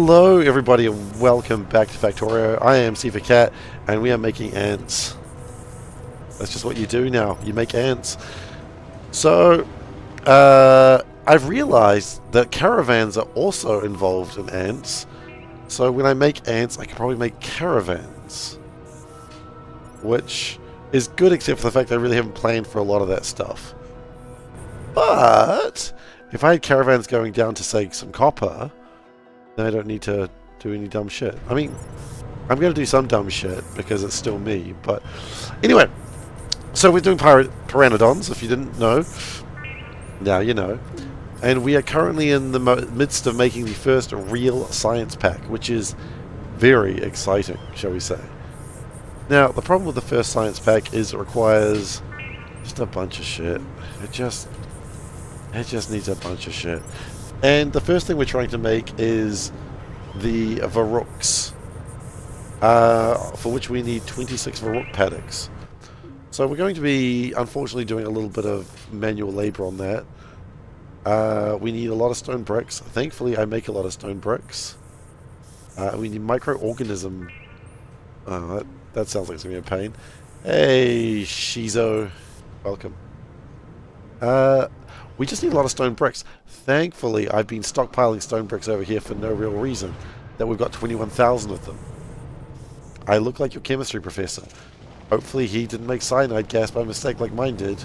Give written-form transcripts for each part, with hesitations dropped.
Hello everybody and welcome back to Factorio. I am SeiferKatt and we are making ants. That's just what you do now. You make ants. So, I've realized that caravans are also involved in ants. So when I make ants, I can probably make caravans. Which is good except for the fact I really haven't planned for a lot of that stuff. But, if I had caravans going down to, say, some copper, then I don't need to do any dumb shit. I mean, I'm going to do some dumb shit because it's still me, but anyway. So we're doing pteranodons, if you didn't know. Now you know. And we are currently in the midst of making the first real science pack, which is very exciting, shall we say. Now, the problem with the first science pack is it requires just a bunch of shit. It just needs a bunch of shit. And the first thing we're trying to make is the Varooks, for which we need 26 Varook paddocks. So we're going to be, unfortunately, doing a little bit of manual labor on that. We need a lot of stone bricks. Thankfully, I make a lot of stone bricks. We need microorganism. Oh, that sounds like it's going to be a pain. Hey, Shizo. Welcome. We just need a lot of stone bricks. Thankfully, I've been stockpiling stone bricks over here for no real reason. That we've got 21,000 of them. I look like your chemistry professor. Hopefully he didn't make cyanide gas by mistake like mine did.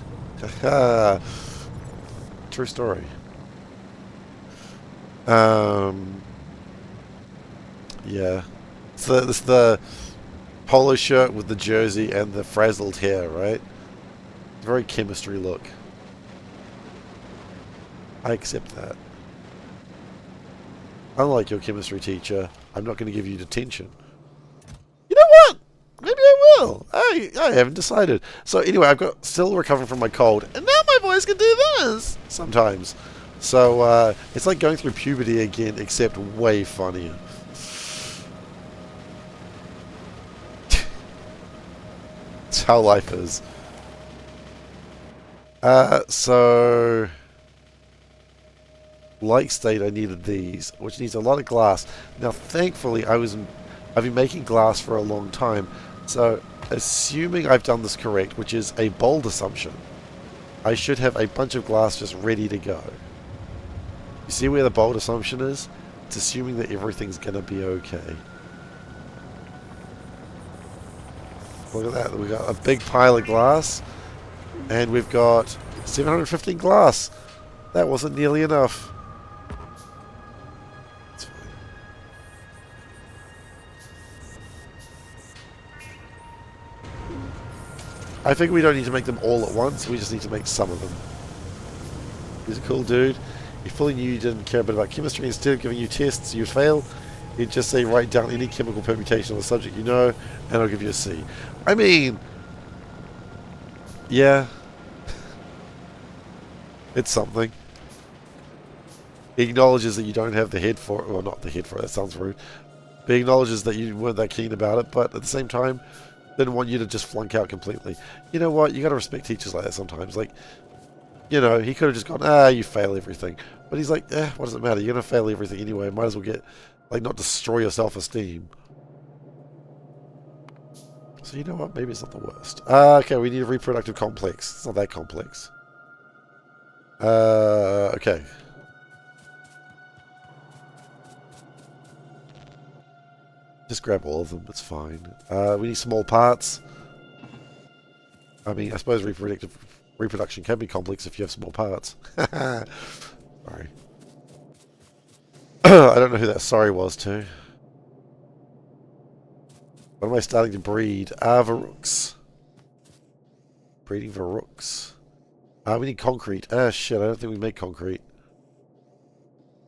True story. Yeah. It's the polo shirt with the jersey and the frazzled hair, right? Very chemistry look. I accept that. Unlike your chemistry teacher, I'm not going to give you detention. You know what? Maybe I will. I haven't decided. So anyway, I've got still recovering from my cold, and now my voice can do this sometimes. So it's like going through puberty again, except way funnier. It's how life is. So like state, I needed these, which needs a lot of glass. Now, thankfully, I've been making glass for a long time. So, assuming I've done this correct, which is a bold assumption, I should have a bunch of glass just ready to go. You see where the bold assumption is? It's assuming that everything's going to be okay. Look at that. We've got a big pile of glass, and we've got 715 glass. That wasn't nearly enough. I think we don't need to make them all at once, we just need to make some of them. He's a cool dude. He fully knew you didn't care a bit about chemistry. Instead of giving you tests you'd fail, he'd just say write down any chemical permutation of the subject you know, and I'll give you a C. I mean, yeah. It's something. He acknowledges that you don't have the head for it, well, not the head for it, that sounds rude. But he acknowledges that you weren't that keen about it, but at the same time, didn't want you to just flunk out completely. You know what? You got to respect teachers like that sometimes. Like, you know, he could have just gone, you fail everything. But he's like, what does it matter? You're going to fail everything anyway. Might as well get, like, not destroy your self-esteem. So you know what? Maybe it's not the worst. Okay, we need a reproductive complex. It's not that complex. Okay. Just grab all of them, it's fine. We need small parts. I mean, I suppose reproduction can be complex if you have small parts. Sorry. I don't know who that sorry was to. What am I starting to breed? Varooks. Breeding Varooks. We need concrete. Shit, I don't think we make concrete.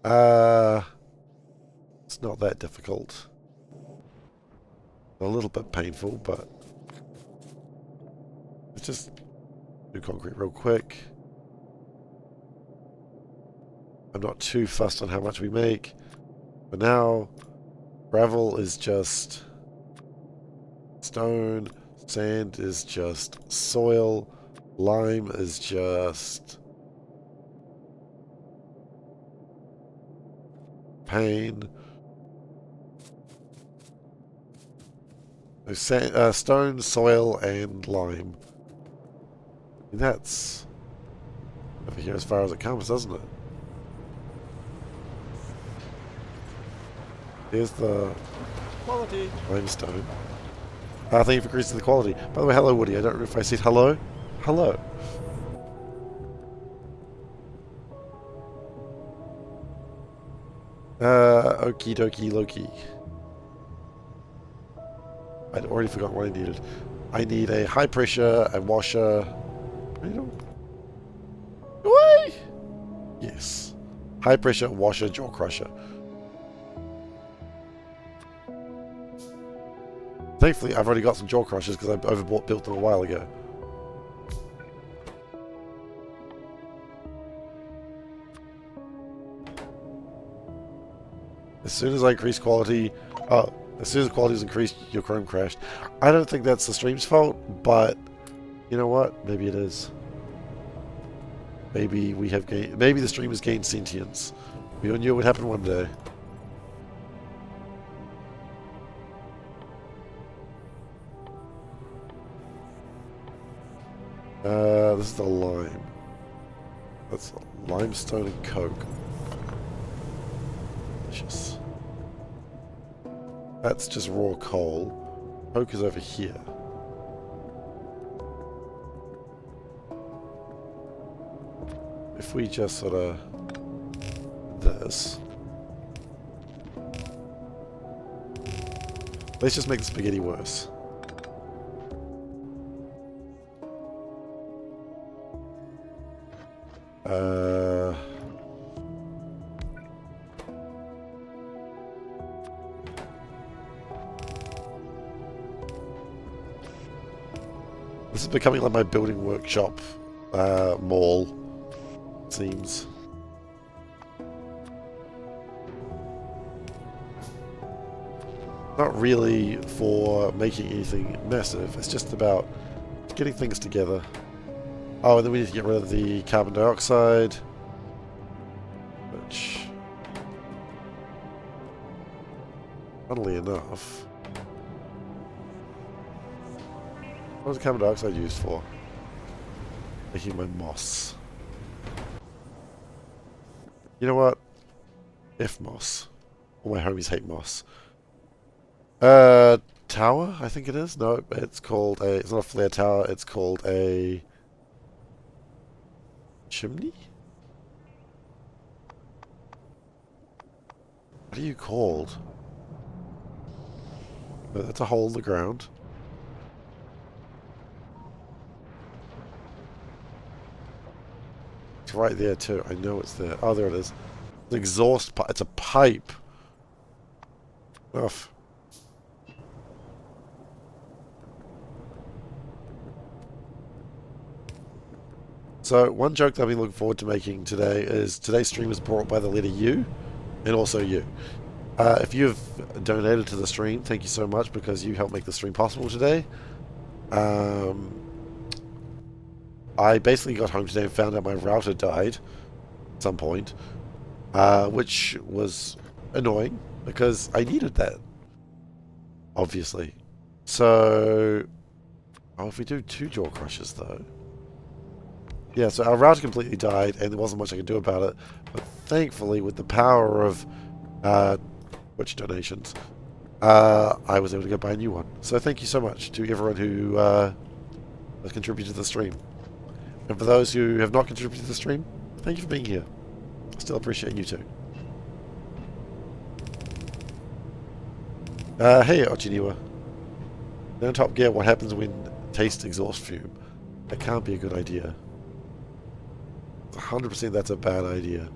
It's not that difficult. A little bit painful, but let's just do concrete real quick. I'm not too fussed on how much we make. For now, gravel is just stone, sand is just soil, lime is just pain. Stone, soil, and lime. And that's over here as far as it comes, doesn't it? Here's the Quality. limestone. Thank you for increasing the quality. By the way, hello, Woody. I don't know if I said hello. Hello. Okie dokie Loki. I'd already forgotten what I needed. I need a high pressure, a washer. Why? Yes. High pressure, washer, jaw crusher. Thankfully, I've already got some jaw crushers because I built them a while ago. As soon as I increase quality, as soon as quality is increased, your Chrome crashed. I don't think that's the stream's fault, but you know what? Maybe it is. Maybe we have gained. Maybe the stream has gained sentience. We all knew it would happen one day. This is the lime. That's limestone and coke. Delicious. That's just raw coal. Coke is over here. If we just sort of this. Let's just make the spaghetti worse. This is becoming like my building workshop mall, it seems. Not really for making anything massive, it's just about getting things together. Oh, and then we need to get rid of the carbon dioxide, which, funnily enough, what was the carbon dioxide used for? Making my moss. You know what? F moss. All my homies hate moss. Tower, I think it is. No, it's called a. It's not a flare tower. It's called a chimney. What are you called? No, that's a hole in the ground. It's right there too. I know it's there. Oh, there it is. It's an exhaust pipe. It's a pipe. Ugh. So, one joke that I've been looking forward to making today is today's stream is brought by the letter U, and also you. If you've donated to the stream, thank you so much because you helped make the stream possible today. I basically got home today and found out my router died at some point, which was annoying because I needed that, obviously. So, oh, if we do 2 jaw crushers though. Yeah, so our router completely died, and there wasn't much I could do about it. But thankfully, with the power of Twitch donations, I was able to go buy a new one. So thank you so much to everyone who has contributed to the stream. And for those who have not contributed to the stream, thank you for being here. I still appreciate you too. Hey, Ochiniwa. Then on Top Gear, what happens when taste exhaust fume? That can't be a good idea. 100% that's a bad idea.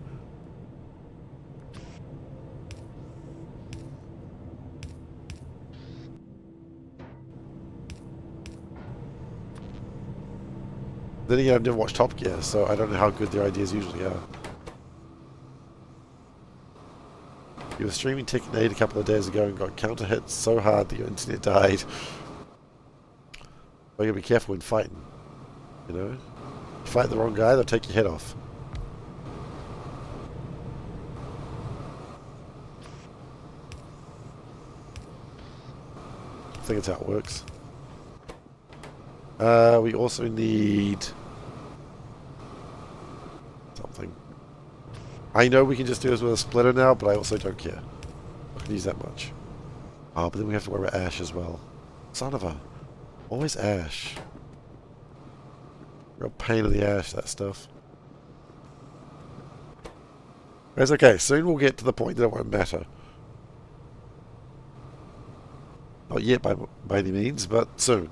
Then again, I've never watched Top Gear, so I don't know how good their ideas usually are. You were streaming Tekken 8 a couple of days ago and got counter hit so hard that your internet died. Well, you gotta be careful when fighting. You know? You fight the wrong guy, they'll take your head off. think that's how it works. We also need something. I know we can just do this with a splitter now, but I also don't care. I can use that much. Oh, but then we have to worry about ash as well. Son of a... Always ash. Real pain in the ash, that stuff. It's okay. Soon we'll get to the point that it won't matter. Not yet by any means, but soon.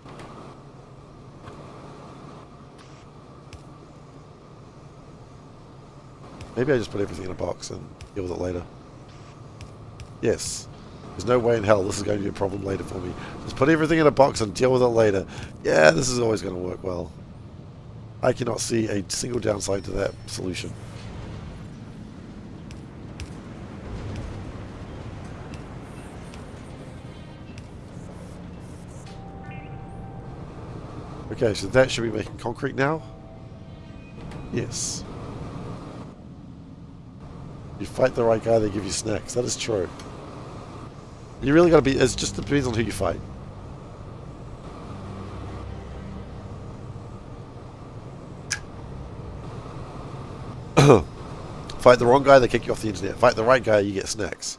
Maybe I just put everything in a box and deal with it later. Yes. There's no way in hell this is going to be a problem later for me. Just put everything in a box and deal with it later. Yeah, this is always going to work well. I cannot see a single downside to that solution. Okay, so that should be making concrete now? Yes. You fight the right guy, they give you snacks. That is true. You really got to be... It just depends on who you fight. Fight the wrong guy, they kick you off the internet. Fight the right guy, you get snacks.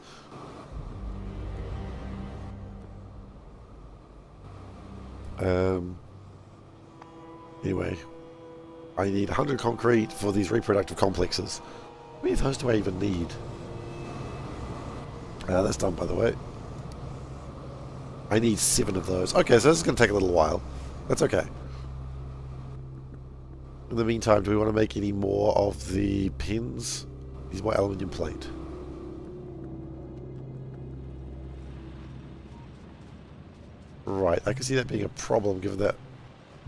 Anyway, I need 100 concrete for these reproductive complexes. How many of those do I even need? That's done, by the way. I need 7 of those. Okay, so this is going to take a little while. That's okay. In the meantime, do we want to make any more of the pins? Need more aluminium plate. Right, I can see that being a problem given that...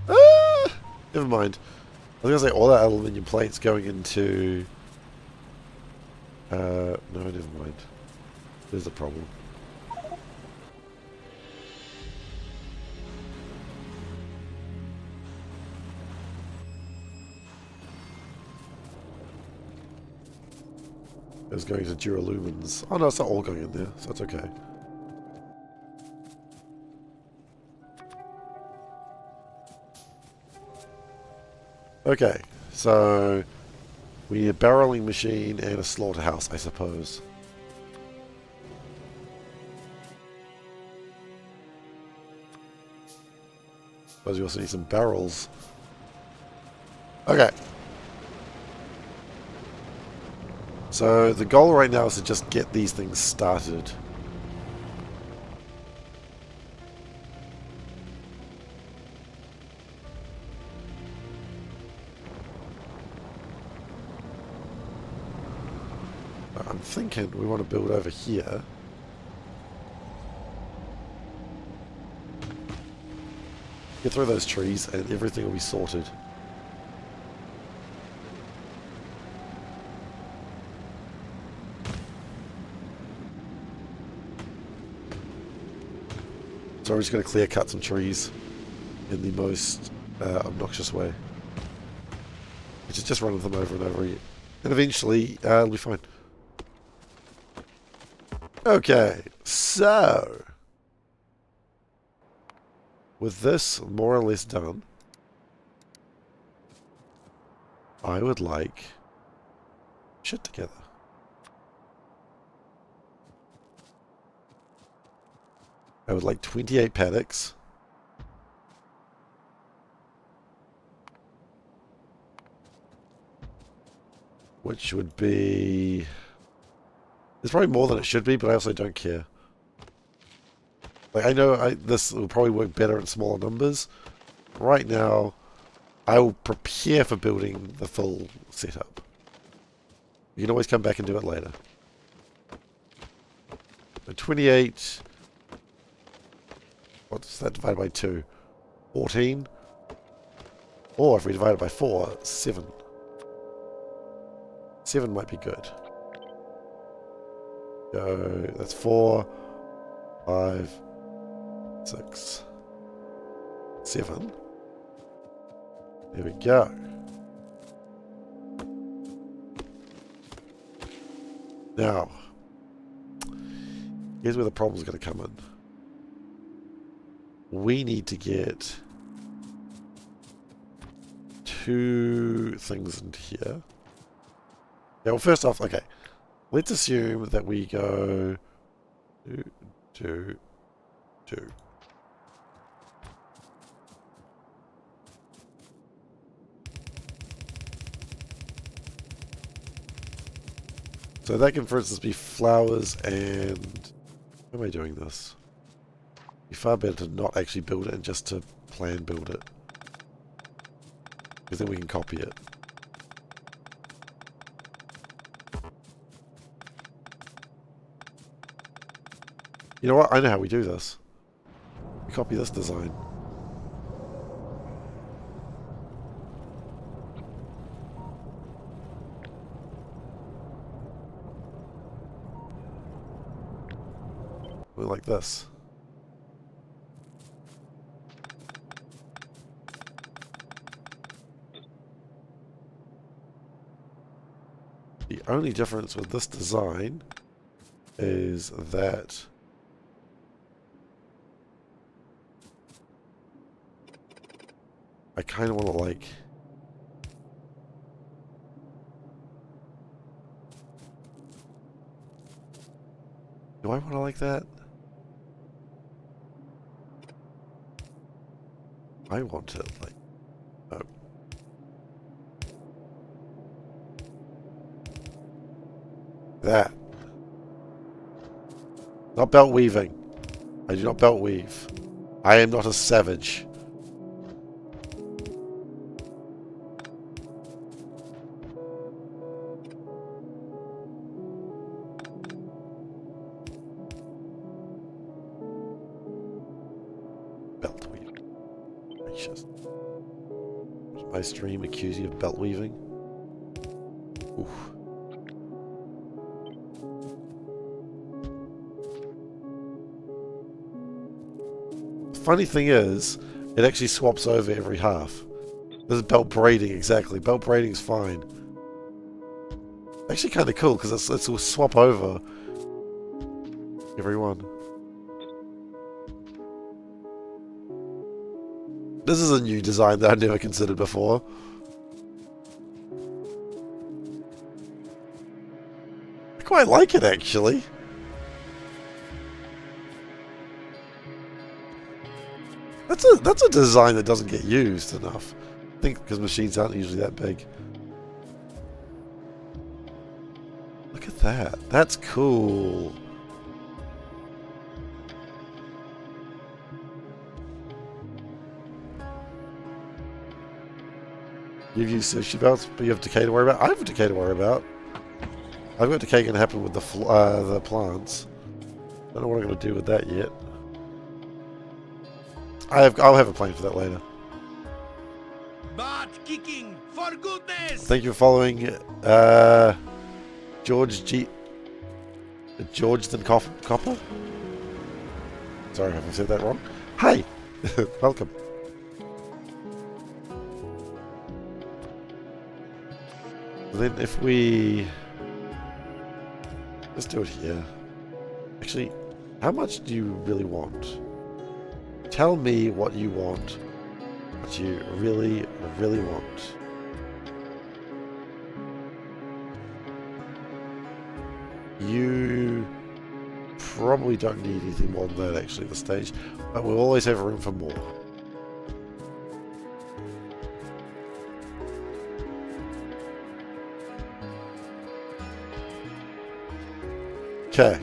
Ah! Never mind. I was going to say all that aluminium plate's going into... no, never mind. There's a problem. It was going to duralumins. Oh no, it's not all going in there, so it's okay. Okay, so we need a barreling machine and a slaughterhouse, I suppose. Suppose we also need some barrels. Okay. So the goal right now is to just get these things started. I'm thinking we want to build over here. Get through those trees and everything will be sorted. So we're just going to clear cut some trees in the most obnoxious way. Which is just running them over and over again. And eventually it'll be fine. Okay, so with this more or less done, I would like shit together. I would like 28 paddocks. Which would be... It's probably more than it should be, but I also don't care. Like, I know this will probably work better in smaller numbers. Right now, I will prepare for building the full setup. You can always come back and do it later. So 28... What's that divided by 2? 14? Or if we divide it by 4, 7. 7 might be good. Go, that's 4, 5, 6, 7. There we go. Now, here's where the problem's going to come in. we need to get 2 things into here. Yeah, well, first off, okay. Let's assume that we go 2, 2, 2. So that can, for instance, be flowers and... How am I doing this? It'd be far better to not actually build it and just to plan build it. Because then we can copy it. You know what? I know how we do this. We copy this design. We're like this. The only difference with this design is that I kind of want to like... Do I want to like that? I want it like... Oh. That. Not belt weaving. I do not belt weave. I am not a savage. Belt weaving. Gracious. Does my stream accuse you of belt weaving? Oof. Funny thing is, it actually swaps over every half. This is belt braiding, exactly. Belt braiding is fine. Actually kind of cool, because it will swap over every one. This is a new design that I've never considered before. I quite like it, actually. That's a design that doesn't get used enough. I think because machines aren't usually that big. Look at that. That's cool. You've used sushi belts, but you have decay to worry about. I have decay to worry about. I've got decay going to happen with the plants. Don't know what I'm going to do with that yet. I'll have a plan for that later. Butt kicking for goodness. Thank you for following George than Copper. Sorry if I said that wrong. Hi, welcome. Then if we let's do it here. Actually, how much do you really want? Tell me what you want. What you really, really want. You probably don't need anything more than that actually at this stage, but we'll always have room for more. Okay.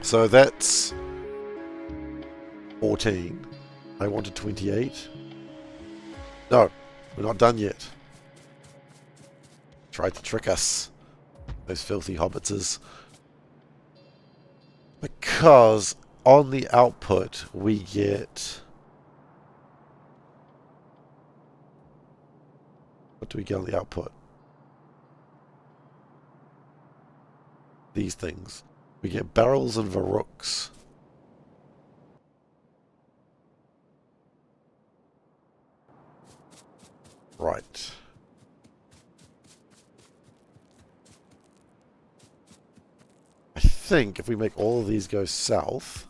So that's 14. I wanted 28. No, we're not done yet. Tried to trick us. Those filthy hobbitses. Because on the output we get... What do we get on the output? These things. We get barrels and varooks. Right. I think if we make all of these go south,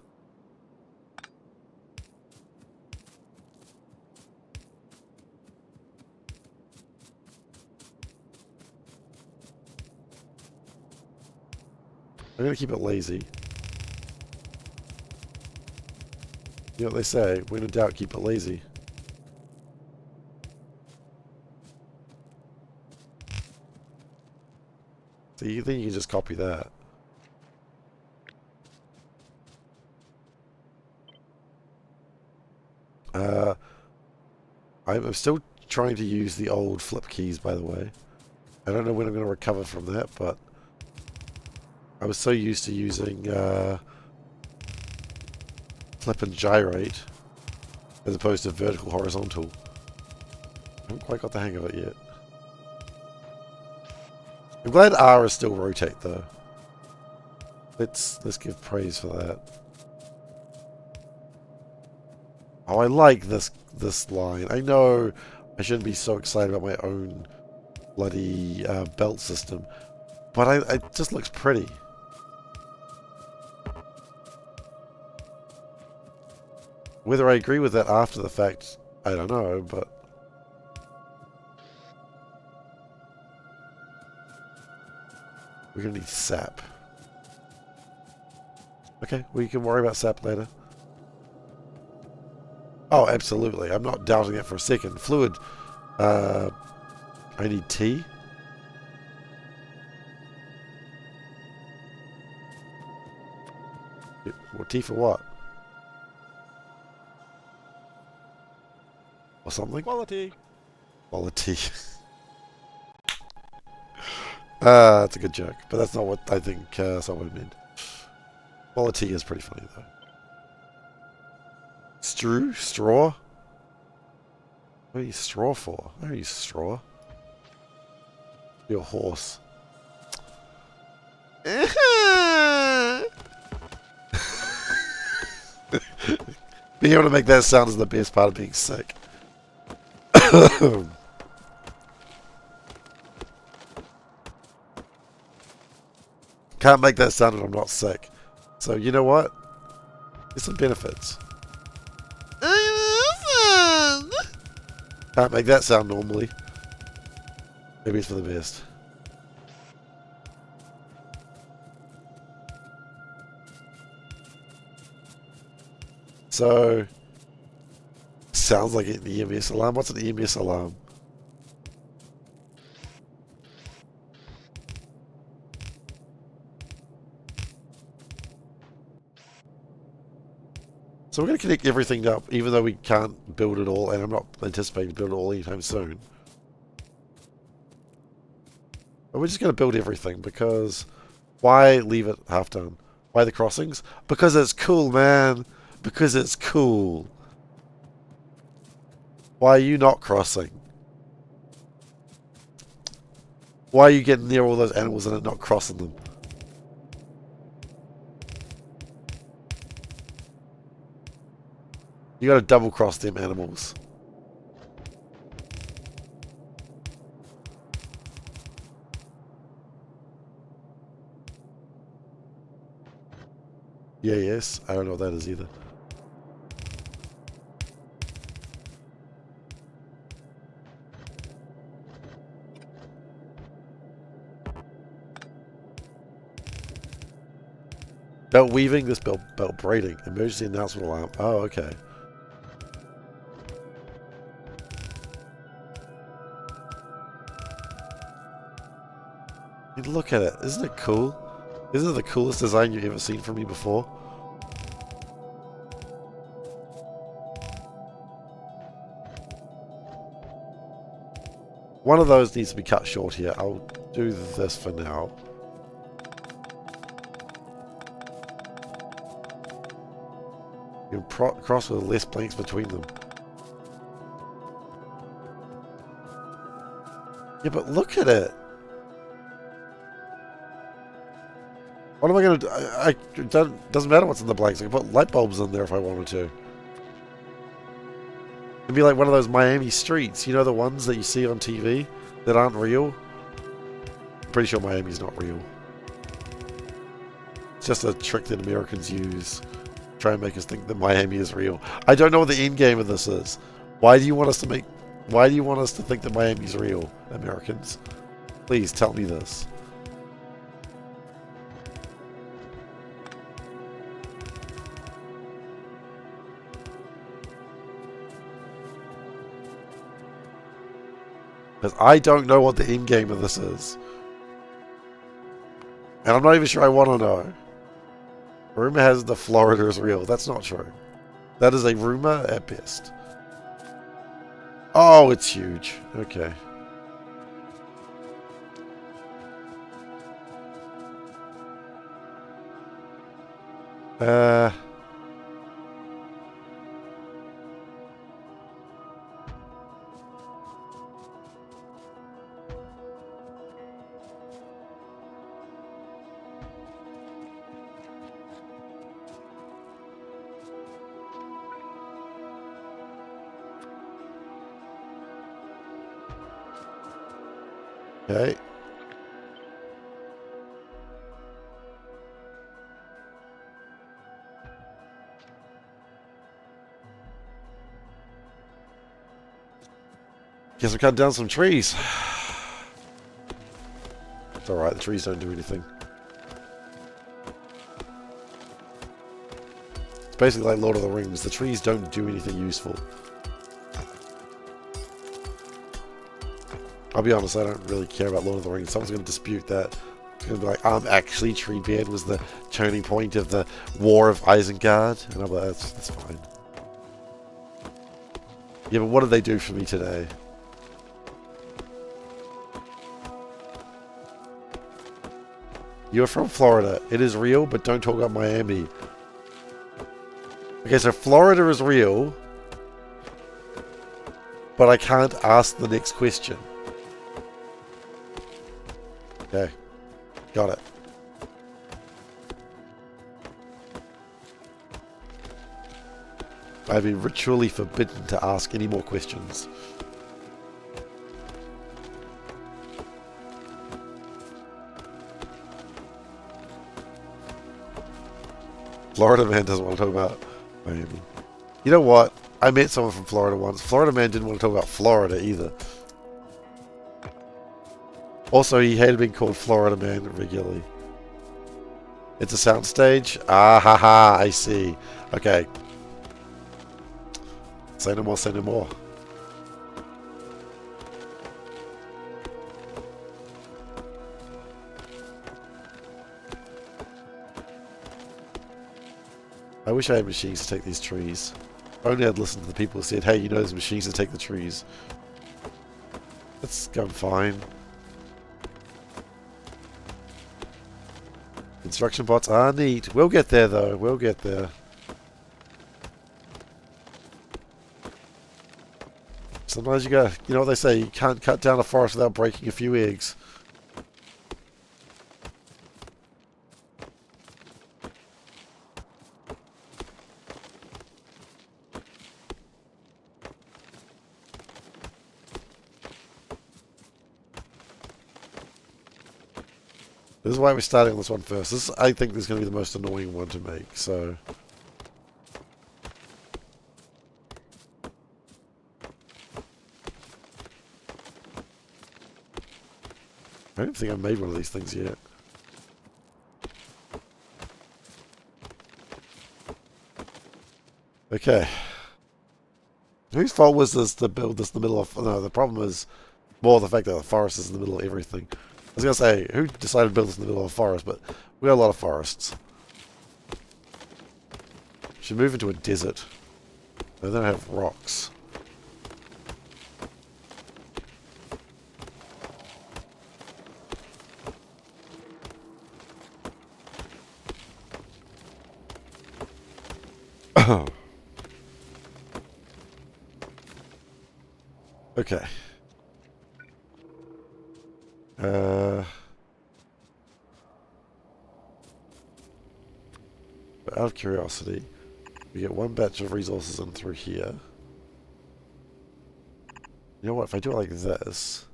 I'm going to keep it lazy. You know what they say, when in doubt, keep it lazy. So you think you can just copy that? I'm still trying to use the old flip keys, by the way. I don't know when I'm going to recover from that, but I was so used to using flip and gyrate as opposed to vertical horizontal. I haven't quite got the hang of it yet. I'm glad R is still rotate though. Let's give praise for that. Oh, I like this line. I know I shouldn't be so excited about my own bloody belt system, but it just looks pretty. Whether I agree with that after the fact, I don't know, but we're gonna need sap. Okay, we can worry about sap later. Oh, absolutely. I'm not doubting it for a second. Fluid. I need tea. Well, tea for what? Or something? Quality. Quality. That's a good joke, but that's not what I think someone meant. Quality is pretty funny, though. Straw? What are you straw for? I don't use straw. You're a horse. Being able to make that sound is the best part of being sick. Can't make that sound when I'm not sick. So you know what? There's some benefits. Can't make that sound normally. Maybe it's for the best. So, sounds like an EMS alarm. What's an EMS alarm? So we're going to connect everything up, even though we can't build it all, and I'm not anticipating to build it all anytime soon. But we're just going to build everything, because why leave it half done? Why the crossings? Because it's cool, man. Because it's cool. Why are you not crossing? Why are you getting near all those animals and not crossing them? You gotta double cross them animals. Yeah, yes. I don't know what that is either. Belt weaving, this belt braiding. Emergency announcement alarm. Oh, okay. I mean, look at it. Isn't it cool? Isn't it the coolest design you've ever seen from me before? One of those needs to be cut short here. I'll do this for now. You can cross with less planks between them. Yeah, but look at it. What am I going to do? It doesn't matter what's in the blanks. I can put light bulbs in there if I wanted to. It'd be like one of those Miami streets. You know the ones that you see on TV that aren't real? I'm pretty sure Miami's not real. It's just a trick that Americans use. Try and make us think that Miami is real. I don't know what the end game of this is. Why do you want us to think that Miami's real, Americans? Please tell me this. Because I don't know what the end game of this is. And I'm not even sure I want to know. Rumor has the Florida is real. That's not true. That is a rumor at best. Oh, it's huge. Okay. Okay. Guess we cut down some trees. It's alright, the trees don't do anything. It's basically like Lord of the Rings. The trees don't do anything useful. I'll be honest, I don't really care about Lord of the Rings. Someone's going to dispute that. It's going to be like, actually, Treebeard was the turning point of the War of Isengard. And I'm like, that's fine. Yeah, but what did they do for me today? You're from Florida. It is real, but don't talk about Miami. Okay, so Florida is real, but I can't ask the next question. Okay, got it. I've been ritually forbidden to ask any more questions. Florida man doesn't want to talk about Miami. You know what? I met someone from Florida once. Florida man didn't want to talk about Florida either. Also, he hated being called Florida man regularly. It's a soundstage? Ah ha ha, I see. Okay. Say no more, say no more. I wish I had machines to take these trees. If only I'd listened to the people who said, hey, you know there's machines to take the trees. That's going fine. Construction bots are neat. We'll get there though, we'll get there. Sometimes you gotta, you know what they say, you can't cut down a forest without breaking a few eggs. This is why we're starting on this one first. This, I think, is going to be the most annoying one to make, so... I don't think I've made one of these things yet. Okay. Whose fault was this to build this in the middle of... No, the problem is more the fact that the forest is in the middle of everything. I was going to say, who decided to build this in the middle of a forest, but we got a lot of forests. Should move into a desert. They don't have rocks. Okay. But out of curiosity, we get one batch of resources in through here. You know what, if I do it like this,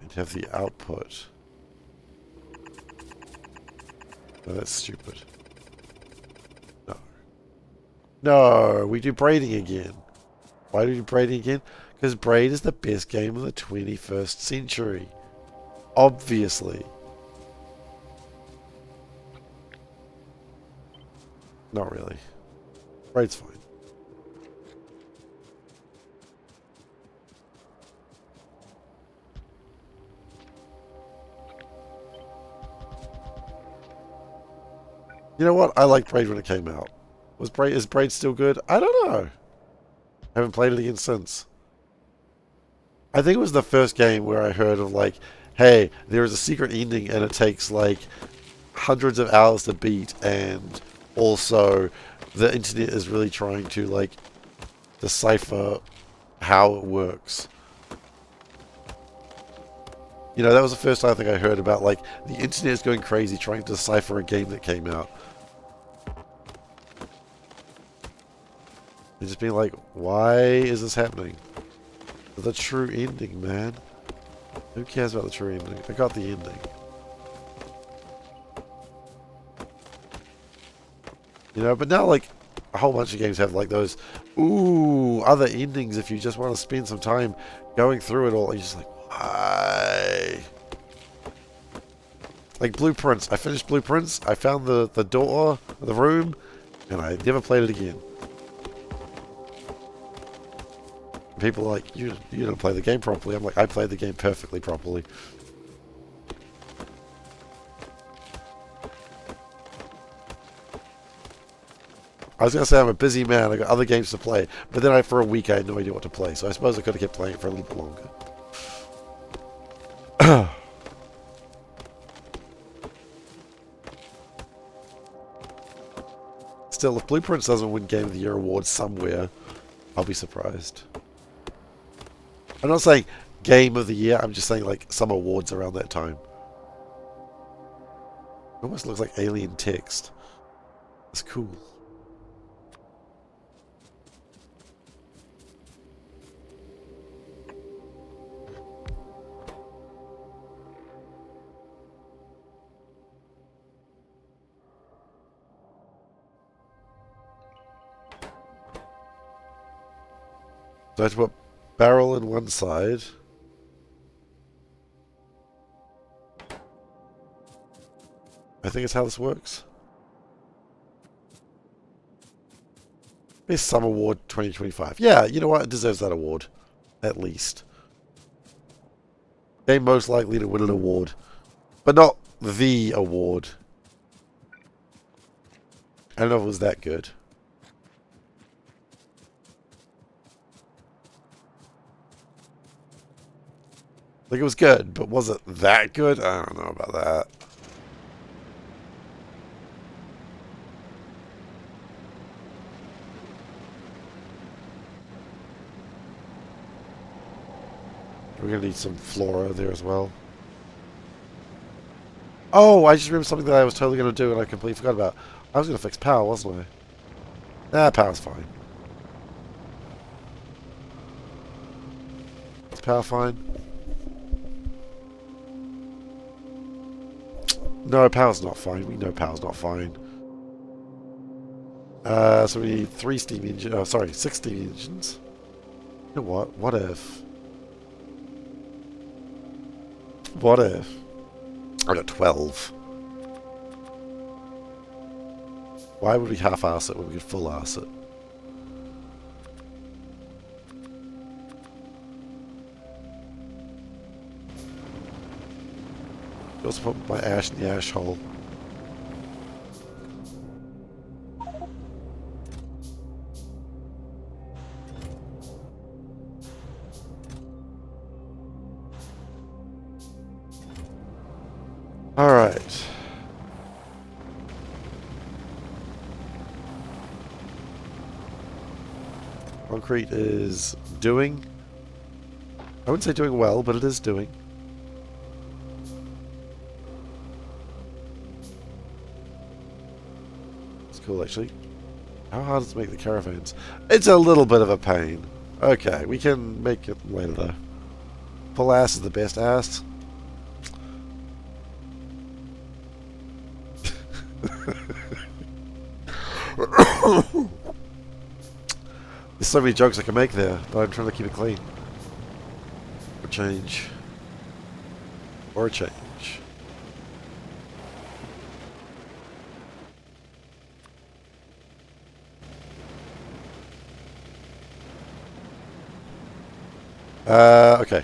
and have the output. No, that's stupid. No. No, we do braiding again. Why do we do braiding again? Because braid is the best game of the 21st century. Obviously. Not really. Braid's fine. You know what? I liked Braid when it came out. Is Braid still good? I don't know. I haven't played it again since. I think it was the first game where I heard of like, hey, there is a secret ending and it takes like hundreds of hours to beat, and also the internet is really trying to like decipher how it works. You know, that was the first time I think I heard about like the internet is going crazy trying to decipher a game that came out. And just being like, why is this happening? The true ending, man. Who cares about the true ending? I got the ending. You know, but now like a whole bunch of games have like those other endings if you just want to spend some time going through it all. You're just like, why? Like Blueprints. I finished Blueprints. I found the door, the room, and I never played it again. People are like, you didn't play the game properly. I'm like, I played the game perfectly properly. I was going to say I'm a busy man. I got other games to play. But then for a week I had no idea what to play. So I suppose I could have kept playing it for a little bit longer. Still, if Blueprints doesn't win Game of the Year award somewhere, I'll be surprised. I'm not saying Game of the Year. I'm just saying like some awards around that time. It almost looks like alien text. It's cool. So I have to put barrel in one side. I think it's how this works. Best Summer Award 2025. Yeah, you know what? It deserves that award. At least. Game most likely to win an award. But not the award. I don't know if it was that good. Like, it was good, but was it that good? I don't know about that. We're going to need some flora there as well. Oh, I just remembered something that I was totally going to do and I completely forgot about. I was going to fix power, wasn't I? Nah, power's fine. Is power fine? No, power's not fine. We know power's not fine. So we need 3 steam engines. Oh, sorry, 6 steam engines. You know what? What if? What if? I got 12. Why would we half-ass it when we could full-ass it? I also put my ash in the ash hole. Alright. Concrete is doing. I wouldn't say doing well, but it is doing. It's cool, actually. How hard is it to make the caravans? It's a little bit of a pain. Okay, we can make it later, though. Full ass is the best ass. There's so many jokes I can make there, but I'm trying to keep it clean. Or change. Or change. Okay.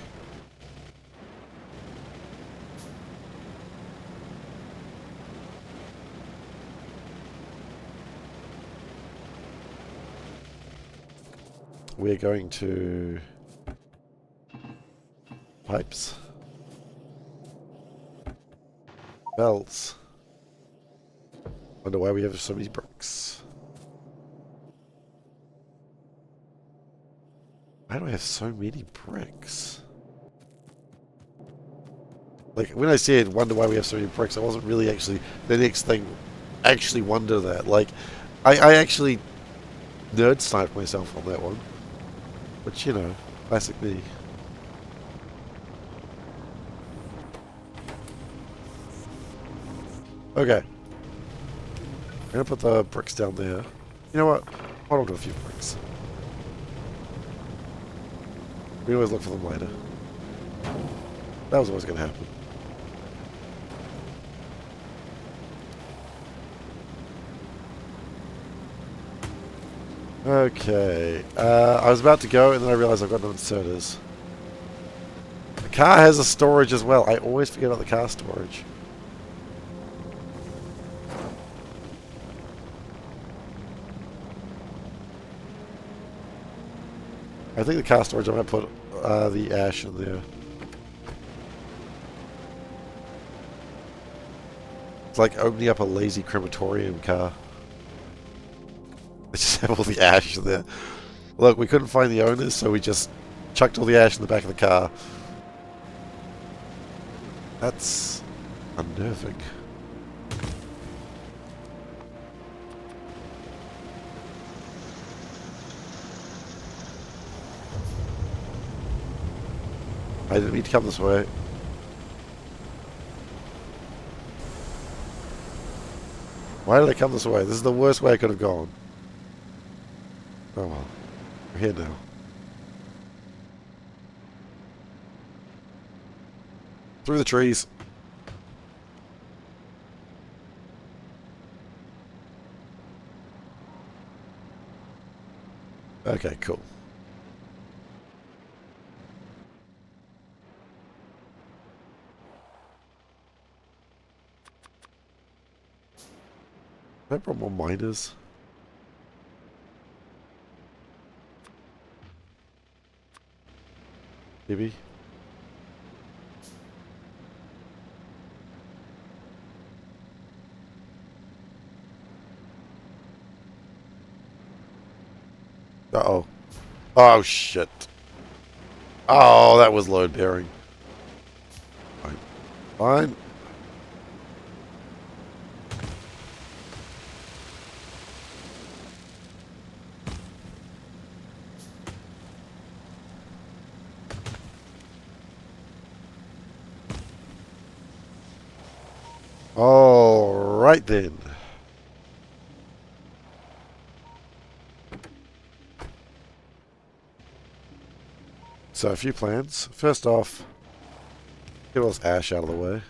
we're going to pipes, belts. Wonder why we have so many bricks. Why do I have so many bricks? Like, when I said wonder why we have so many bricks, I wasn't really actually, the next thing, actually wonder that. Like, I actually nerd sniped myself on that one. Which, you know, classic me. Okay. I'm gonna put the bricks down there. You know what? Hold on to a few bricks. We always look for them later. That was always gonna happen. Okay. I was about to go and then I realized I've got no inserters. The car has a storage as well. I always forget about the car storage. I think the car storage, I'm going to put the ash in there. It's like opening up a lazy crematorium car. I just have all the ash in there. Look, we couldn't find the owners, so we just chucked all the ash in the back of the car. That's unnerving. I didn't mean to come this way. Why did I come this way? This is the worst way I could have gone. Oh well. We're here now. Through the trees. Okay, cool. I brought more miners. Maybe. Uh-oh. Oh, shit. Oh, that was load bearing. Fine. Fine. All right then. So a few plans. First off, get all this ash out of the way.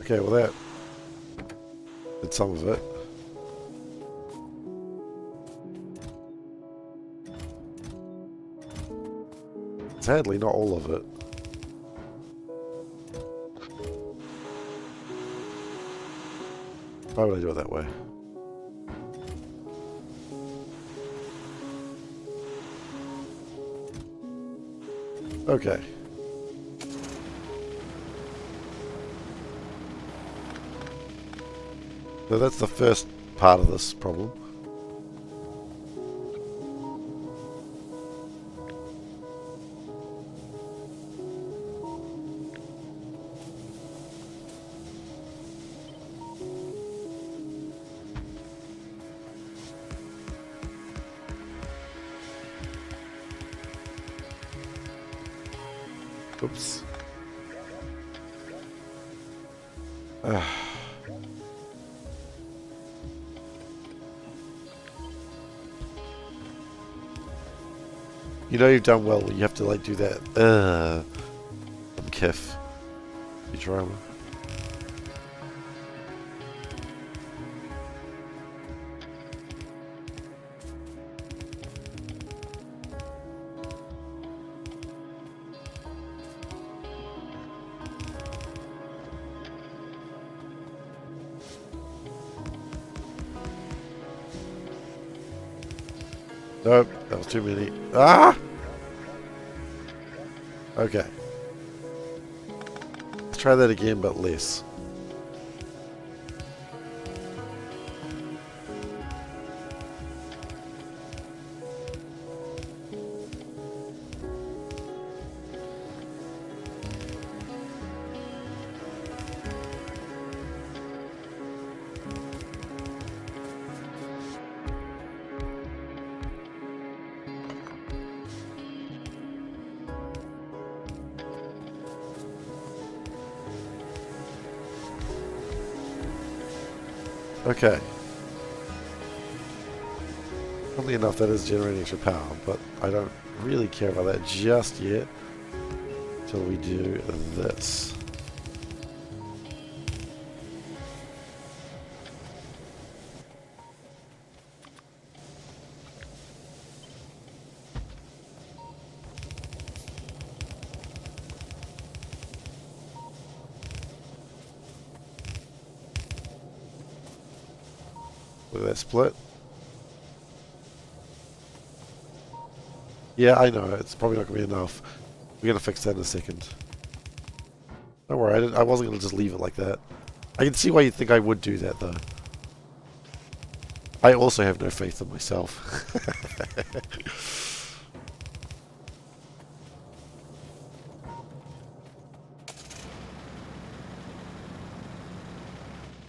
Okay, well that did some of it. Sadly, not all of it. Why would I do it that way? Okay. So that's the first part of this problem. Oops. You know you've done well when you have to like do that. I'm kiff. You drama. Nope, that was too many. Ah! Okay. Let's try that again, but less. Okay. Funnily enough, that is generating extra power, but I don't really care about that just yet until we do this. Look at that split. Yeah, I know. It's probably not going to be enough. We're going to fix that in a second. Don't worry, I wasn't going to just leave it like that. I can see why you'd think I would do that, though. I also have no faith in myself.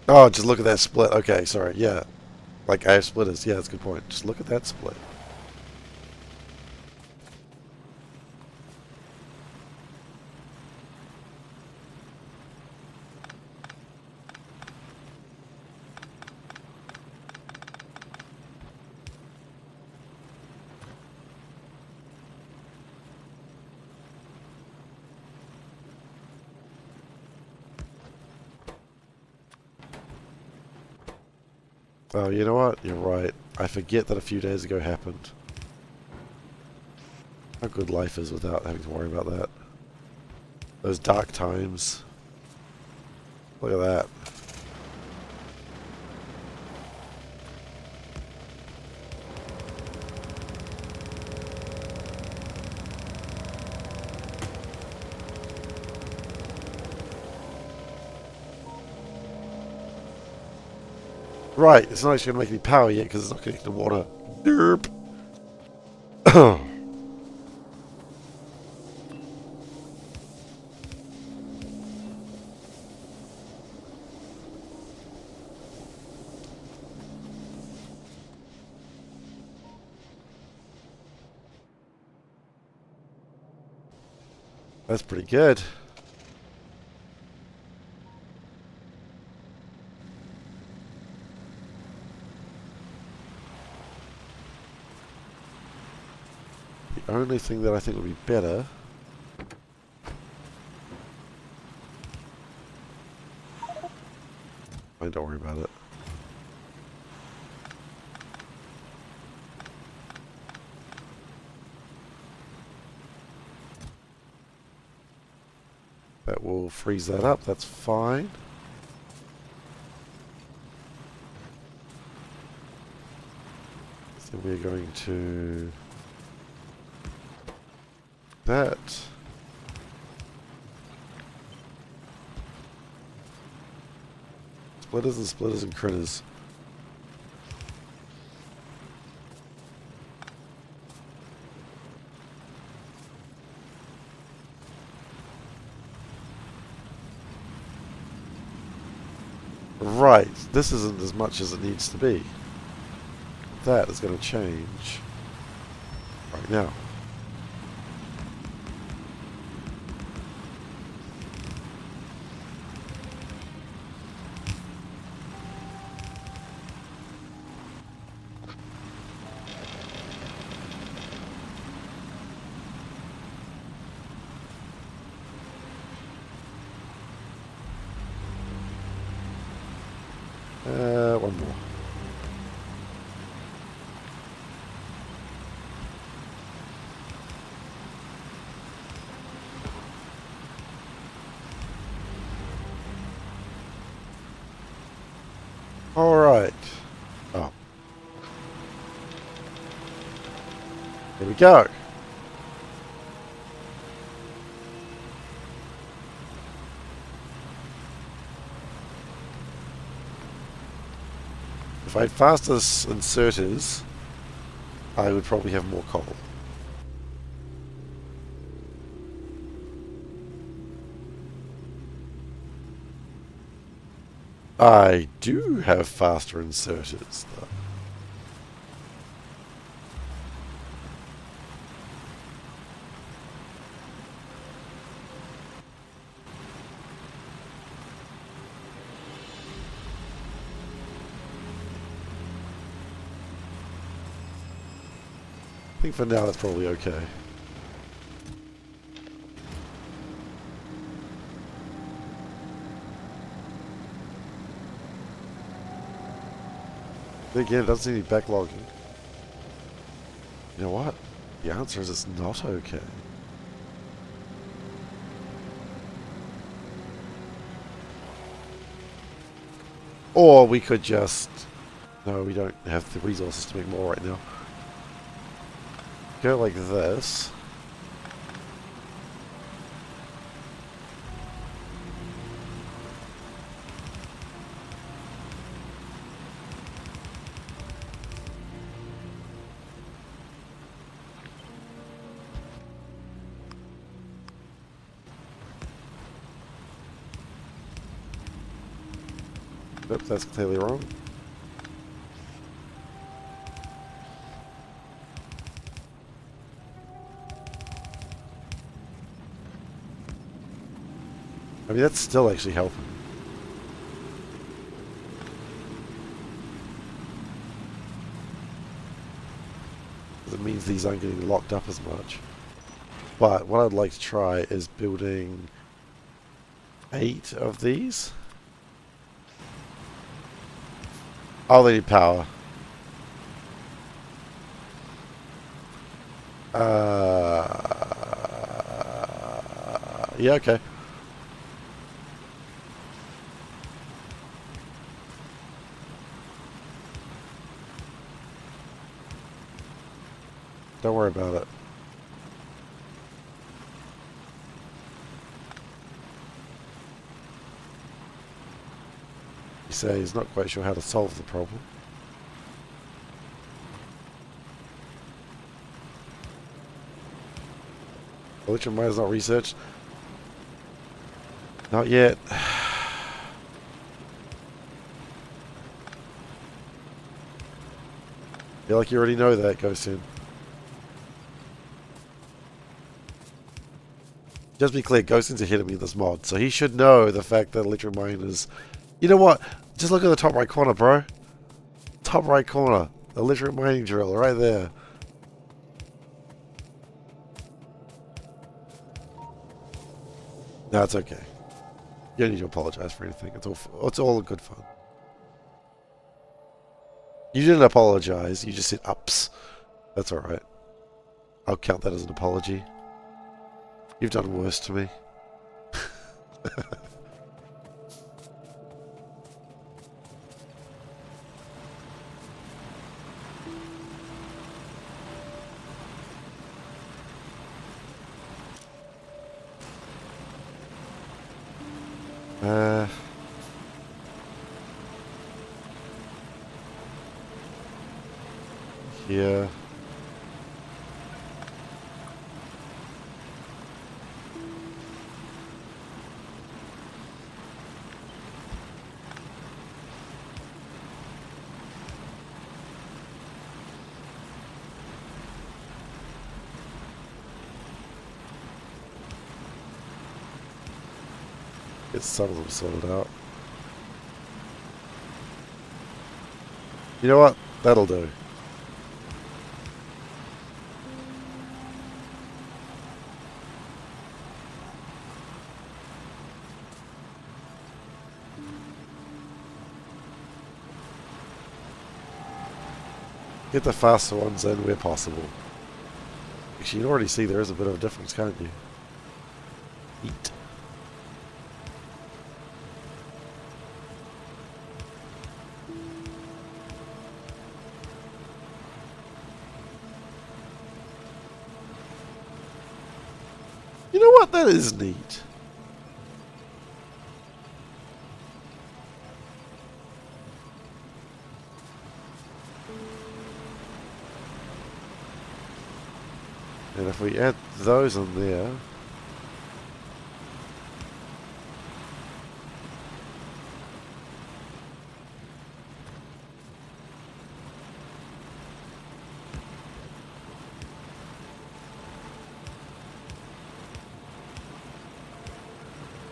Oh, just look at that split. Okay, sorry. Yeah. Like, I have splitters. Yeah, that's a good point. Just look at that split. Oh, you know what? You're right. I forget that a few days ago happened. How good life is without having to worry about that. Those dark times. Look at that. Right, it's not actually going to make any power yet because it's not connected to water. Derp. That's pretty good. The only thing that I think would be better... Don't worry about it. That will freeze that up, that's fine. So we're going to... that. Splitters and critters. Right, this isn't as much as it needs to be. That is going to change right now. One more. All right. Oh. There we go. If I had faster inserters, I would probably have more coal. I do have faster inserters, though. I think for now that's probably okay. But again, it doesn't seem to be backlogging. You know what? The answer is it's not okay. Or we could just... No, we don't have the resources to make more right now. Go like this. Oops, that's clearly wrong. I mean, that's still actually helping. It means these aren't getting locked up as much. But what I'd like to try is building 8 of these. Oh, they need power. Yeah, okay. Don't worry about it. You say he's not quite sure how to solve the problem. Lithium mine is not researched. Not yet. Feel like you already know that, Ghost in. Just be clear, Ghostin's ahead of me in this mod, so he should know the fact that electric mine is... You know what? Just look at the top right corner, bro. Top right corner. Electric mining drill, right there. No, it's okay. You don't need to apologize for anything. It's all good fun. You didn't apologize, you just said ups. That's alright. I'll count that as an apology. You've done worse to me. Here. Get some of them sorted out. You know what? That'll do. Get the faster ones in where possible. Actually, you can already see there is a bit of a difference, can't you? Eat. You know what? That is neat. And if we add those in there...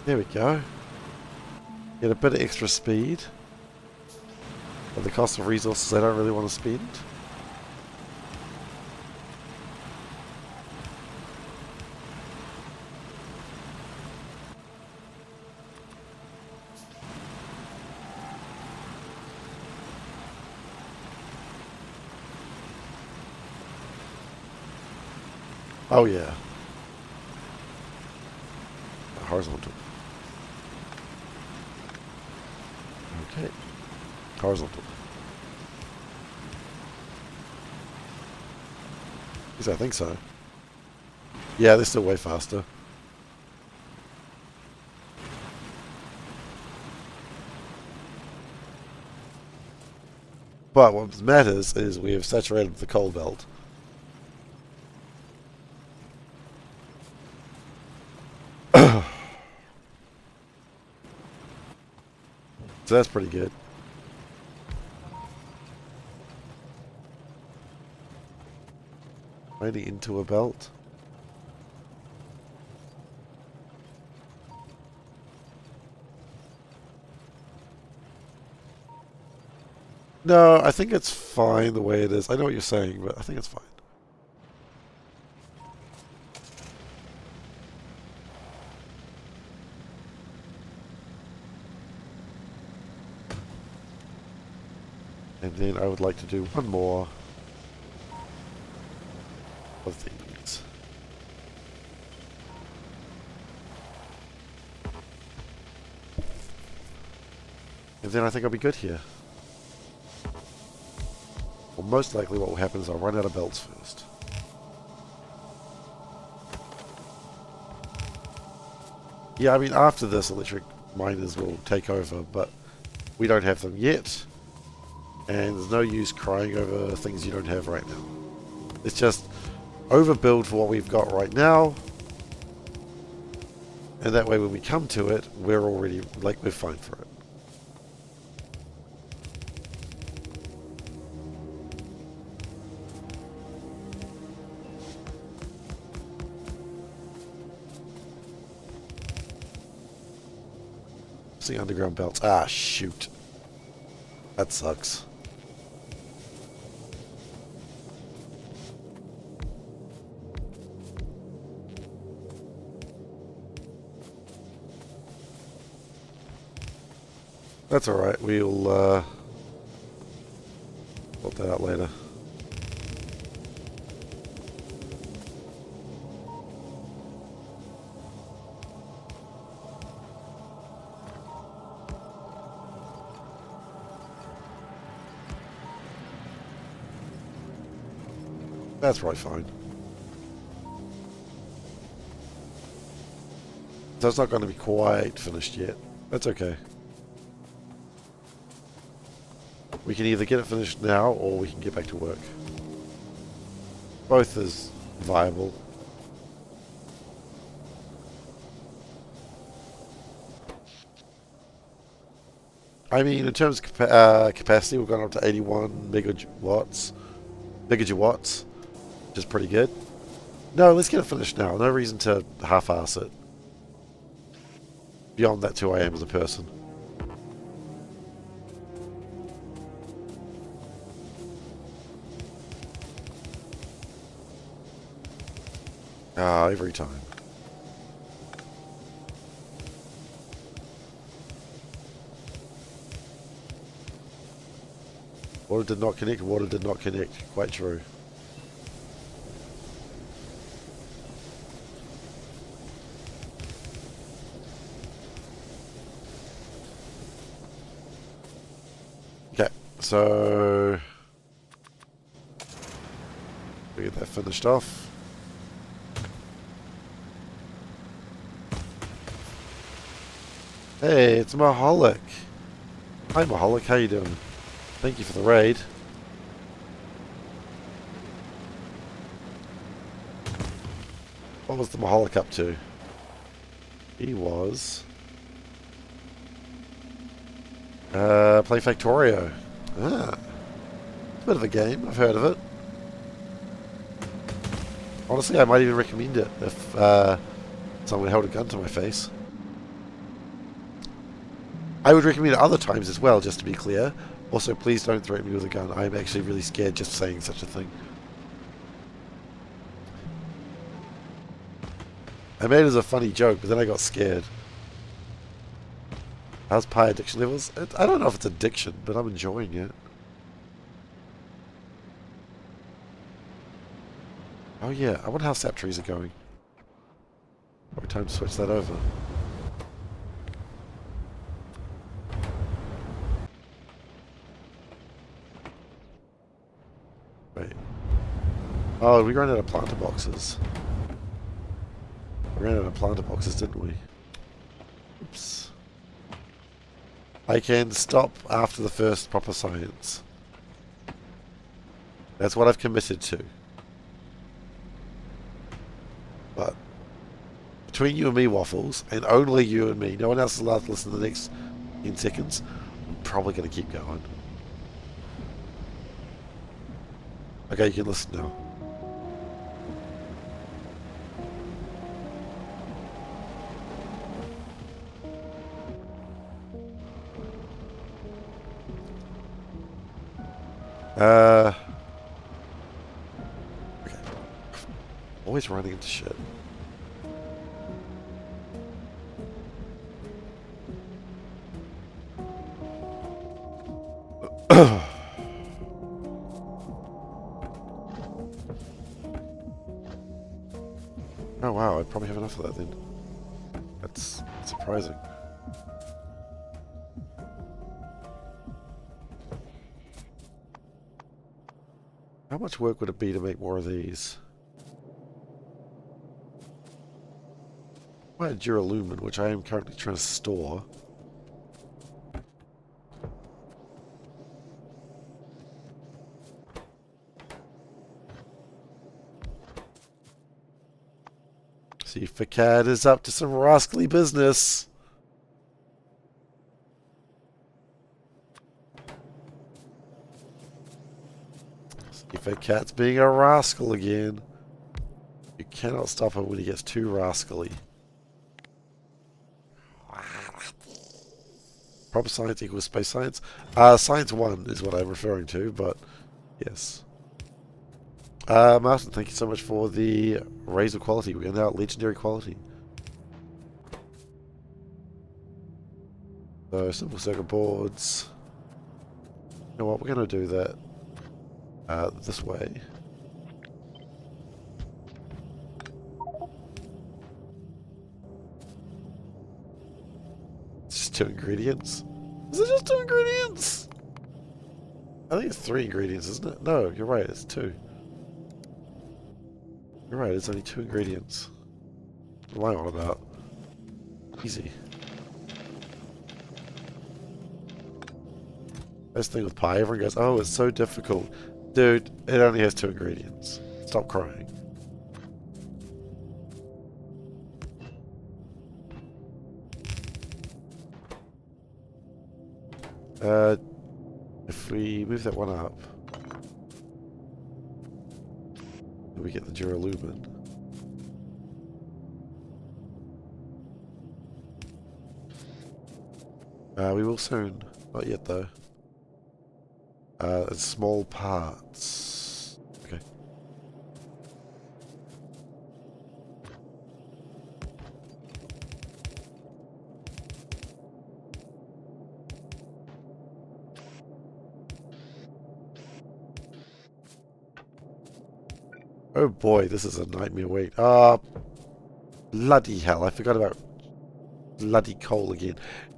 There we go. Get a bit of extra speed. At the cost of resources I don't really want to spend. Oh yeah. Horizontal. Okay. Horizontal. Yes, I think so. Yeah, they're still way faster. But what matters is we have saturated the coal belt. So that's pretty good. Maybe into a belt. No, I think it's fine the way it is. I know what you're saying, but I think it's fine. And then I would like to do one more of these. And then I think I'll be good here. Well, most likely what will happen is I'll run out of belts first. Yeah, I mean, after this, electric miners will take over, but we don't have them yet. And there's no use crying over things you don't have right now. It's just overbuild for what we've got right now. And that way when we come to it, we're already, like, we're fine for it. See underground belts. Ah, shoot. That sucks. That's alright, we'll sort that out later. That's probably fine. So it's not going to be quite finished yet. That's okay. We can either get it finished now or we can get back to work. Both is viable. I mean, in terms of capacity, we've gone up to 81 megawatts, which is pretty good. No, let's get it finished now. No reason to half-ass it. Beyond that's who I am as a person. Ah, every time. Water did not connect, water did not connect. Quite true. Okay, so we get that finished off. Hey, it's Maholic. Hi Maholic, how you doing? Thank you for the raid. What was the Maholic up to? He was... play Factorio. Ah, it's a bit of a game. I've heard of it. Honestly, I might even recommend it if someone held a gun to my face. I would recommend it other times as well, just to be clear. Also, please don't threaten me with a gun. I'm actually really scared just saying such a thing. I made it as a funny joke, but then I got scared. How's Pi addiction levels? I don't know if it's addiction, but I'm enjoying it. Oh yeah, I wonder how sap trees are going. Probably time to switch that over. Wait. Oh, we ran out of planter boxes. We ran out of planter boxes, didn't we? Oops. I can stop after the first proper science. That's what I've committed to. But between you and me, Waffles, and only you and me, no one else is allowed to listen to the next 10 seconds, I'm probably going to keep going. Okay, you can listen now. Okay. Always running into shit. Oh wow, I probably have enough of that then. That's surprising. How much work would it be to make more of these? I had duralumin, which I am currently trying to store. SeiferKatt is up to some rascally business. SeiferKatt's being a rascal again. You cannot stop him when he gets too rascally. Proper science equals space science. Science 1 is what I'm referring to, but yes. Martin, thank you so much for the raise of quality. We are now at legendary quality. So, simple circuit boards. You know what, we're going to do that this way. It's just 2 ingredients. Is it just 2 ingredients? I think it's 3 ingredients, isn't it? No, you're right, it's 2. You're right, it's only 2 ingredients. What am I on about? Easy. Best thing with pie, everyone goes, oh, it's so difficult. Dude, it only has 2 ingredients. Stop crying. If we move that one up, we get the duralumin. We will soon. Not yet, though. Small parts. Okay. Oh boy, this is a nightmare wait. Bloody hell, I forgot about bloody coal again.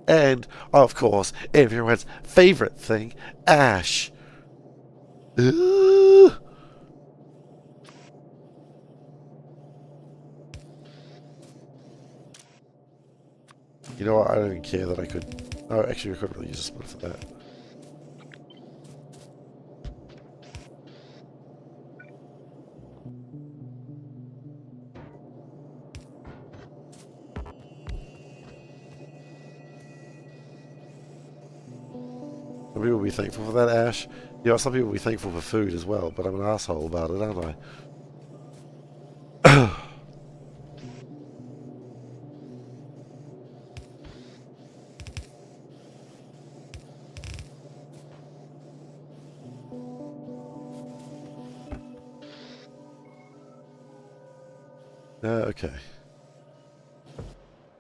And, of course, everyone's favourite thing, ash. Ugh. You know what? I don't even care that I could... Oh, actually, I could really use a split for that. Some people will be thankful for that, Ash. You know, some people will be thankful for food as well, but I'm an asshole about it, aren't I? Okay.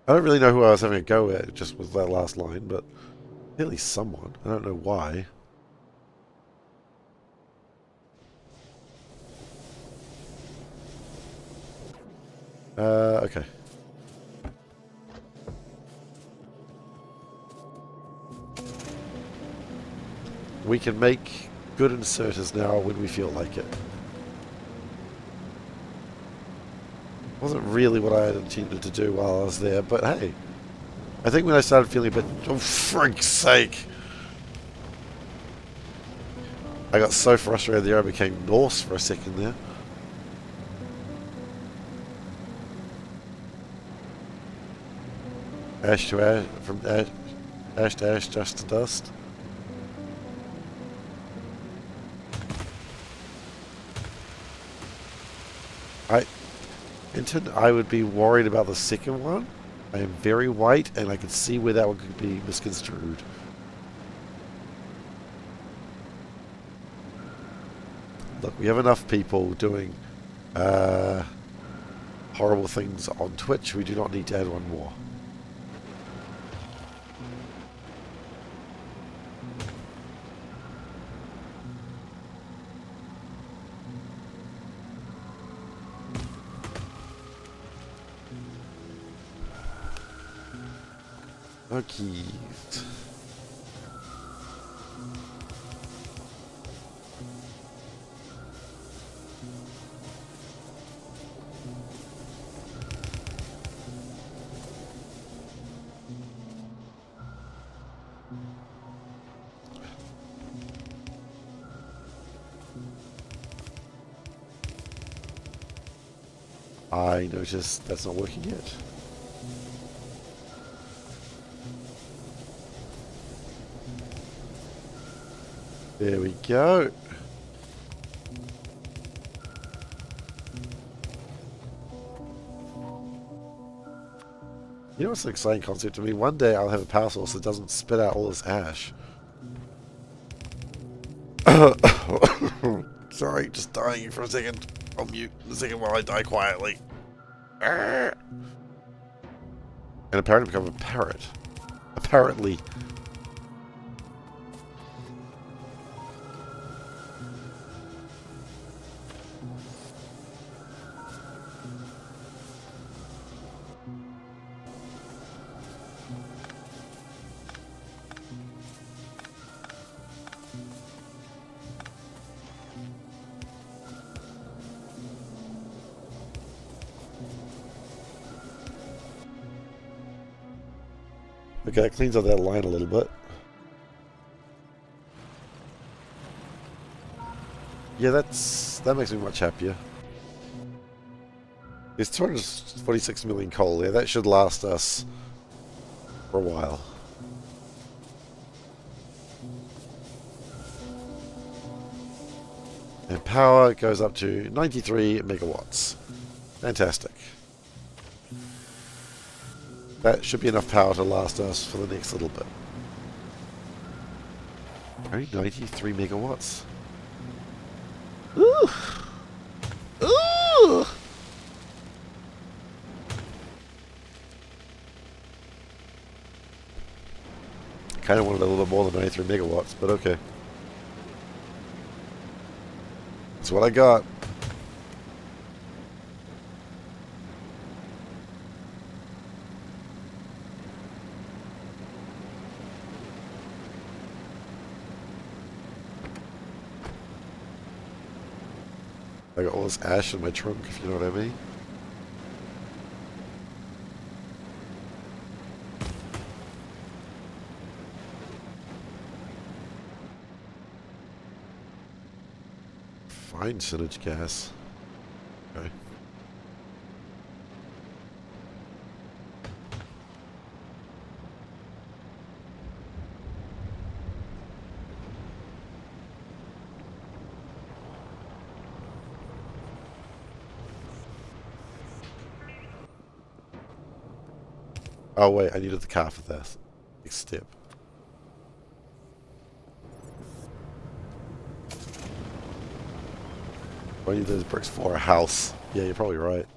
I don't really know who I was having a go at just with that last line, but clearly someone. I don't know why. Okay. We can make good inserters now when we feel like it. Wasn't really what I had intended to do while I was there, but hey. I think when I started feeling a bit... Oh, frick's sake! I got so frustrated there I became Norse for a second there. Ash to ash, from ash to ash, dust to dust. I would be worried about the second one. I am very white, and I can see where that one could be misconstrued. Look, we have enough people doing horrible things on Twitch. We do not need to add one more. Okay. I noticed that's not working yet. There we go. You know what's an exciting concept to me? One day I'll have a power source that doesn't spit out all this ash. Sorry, just dying for a second. I'll mute in a second while I die quietly. And apparently become a parrot. Apparently. Okay, that cleans up that line a little bit. Yeah, that makes me much happier. There's 246 million coal there. That should last us for a while. And power goes up to 93 megawatts. Fantastic. That should be enough power to last us for the next little bit. Only 93 megawatts. Ooh! Ooh! Kind of wanted a little bit more than 93 megawatts, but okay. That's what I got. I got all this ash in my trunk, if you know what I mean. Fine synergy gas. Okay. Oh wait, I needed the car for this. Next step. I need those bricks for a house. Yeah, you're probably right.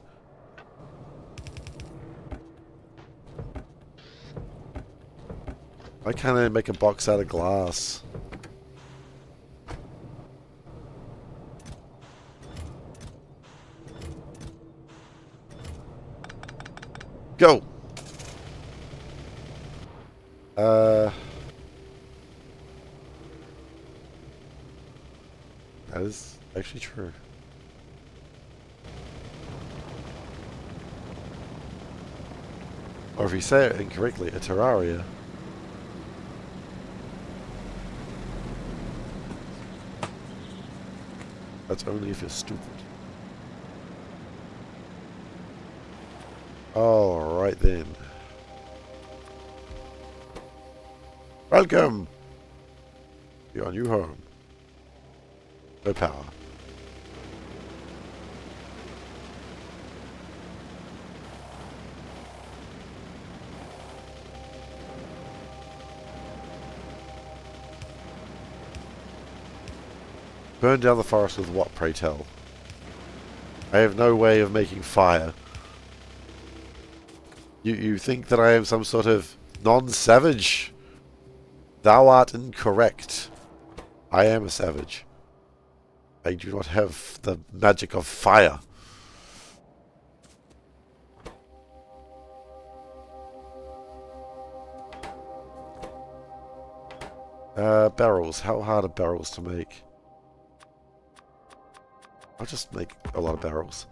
Why can't I make a box out of glass? Go! That is actually true. Or if you say it incorrectly, a Terraria. That's only if you're stupid. Alright then. Welcome to your new home. No power. Burn down the forest with what, pray tell? I have no way of making fire. You think that I am some sort of non-savage? Thou art incorrect. I am a savage. I do not have the magic of fire. Barrels. How hard are barrels to make? I'll just make a lot of barrels.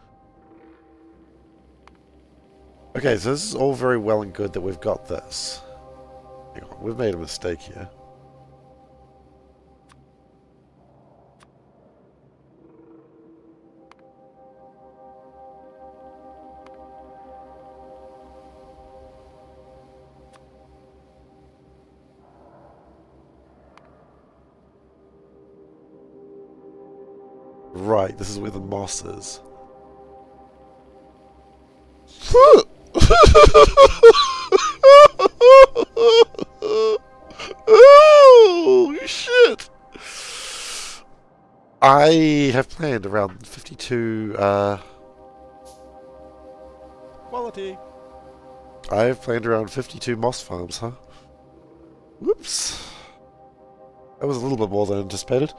Okay, so this is all very well and good that we've got this. Hang on, we've made a mistake here. Right, this is where the moss is. Oh, shit! I have planned around 52, Quality. I have planned around 52 moss farms, huh? Whoops. That was a little bit more than anticipated.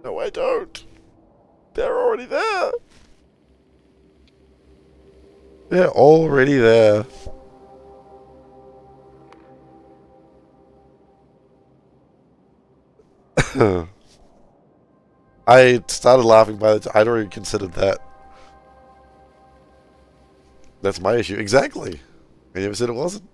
No, I don't. They're already there. They're already there. I started laughing by the time I'd already considered that. That's my issue. Exactly. I never said it wasn't.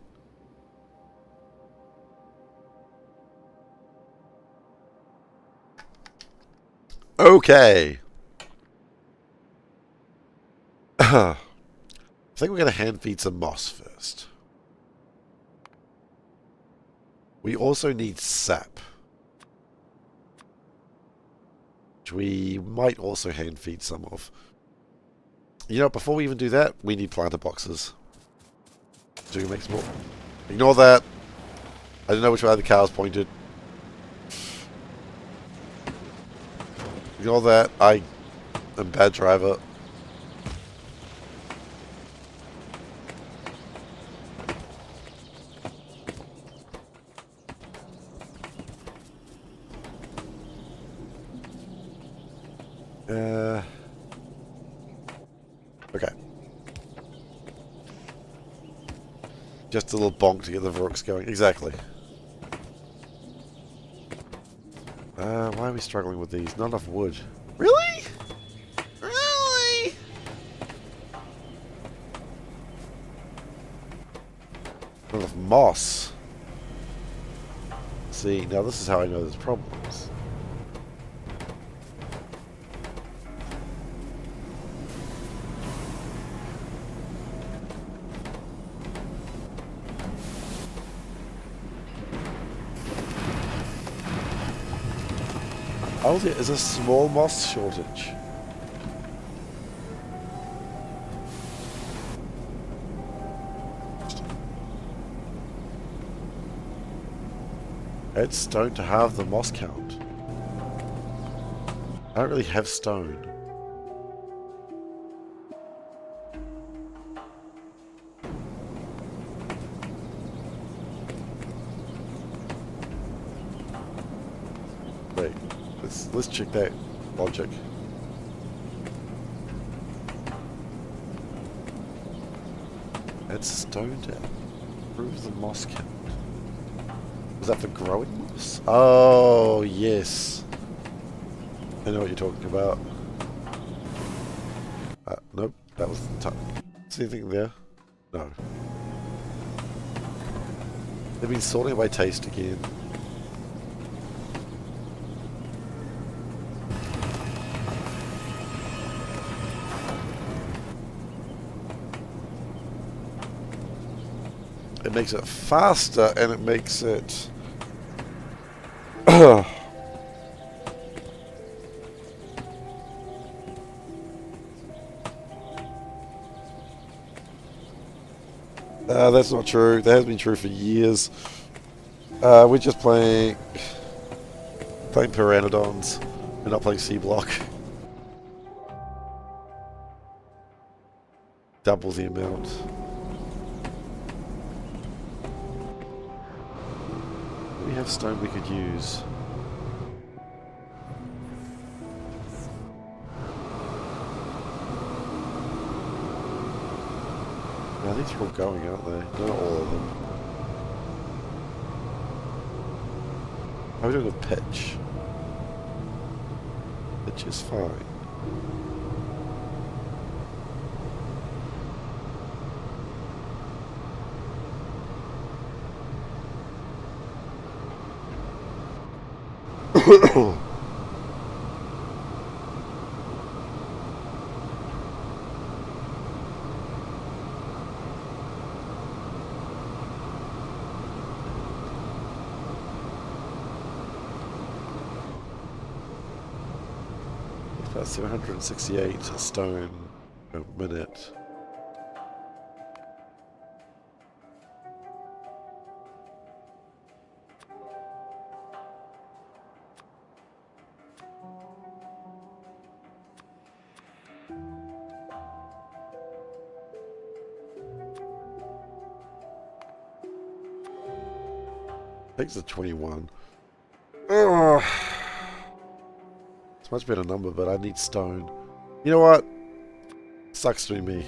Okay. I think we're going to hand feed some moss first. We also need sap. Which we might also hand feed some of. You know, before we even do that, we need planter boxes. So we can make some more. Ignore that. I don't know which way the car's pointed. Ignore that. I am bad driver. Okay. Just a little bonk to get the Varooks going. Exactly. Why are we struggling with these? Not enough wood. Really? moss. See, now this is how I know there's problems. Oh, there is a small moss shortage. Add stone to halve the moss count. I don't really have stone. Wait, let's check that logic. Add stone to improve the moss count. Is that for growing moss? Oh, yes. I know what you're talking about. Nope, that was the time. Is anything there? No. They've been sorting by taste again. It makes it faster and it makes it... that's not true. That has been true for years. We're just playing Pteranodons. We're not playing C-Block. Double the amount. We have stone we could use. Now these are all going, aren't they? Not all of them. How are we doing with pitch? Pitch is fine. About 768 stone a minute. Takes the 21. Ugh. It's a much better number, but I need stone. You know what? Sucks to be me.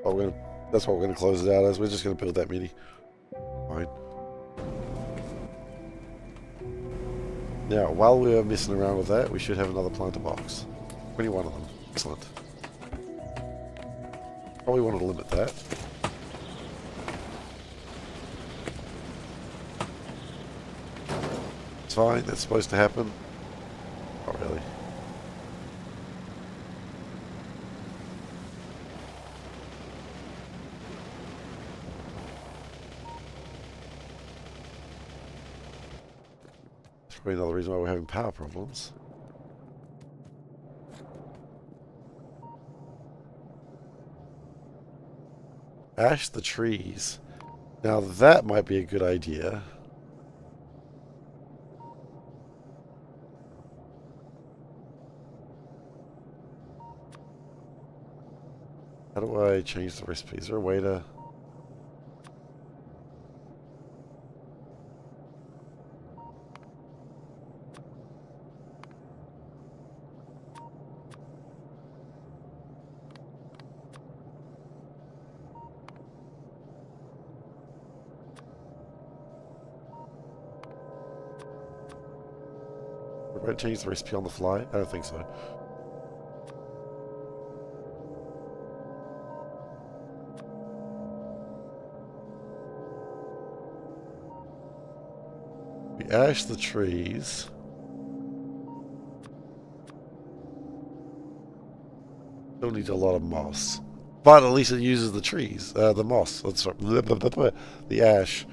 Oh, that's what we're gonna close it out as. We're just gonna build that mini. Fine. Now, while we're messing around with that, we should have another planter box. 21 of them. Excellent. Probably wanted to limit that. It's fine, that's supposed to happen. Not really. That's probably another reason why we're having power problems. Ash the trees. Now that might be a good idea. How do I change the recipe? Is there a way to... Change the recipe on the fly? I don't think so. ash the trees. Still need a lot of moss. But at least it uses the trees, the moss. That's right. The ash.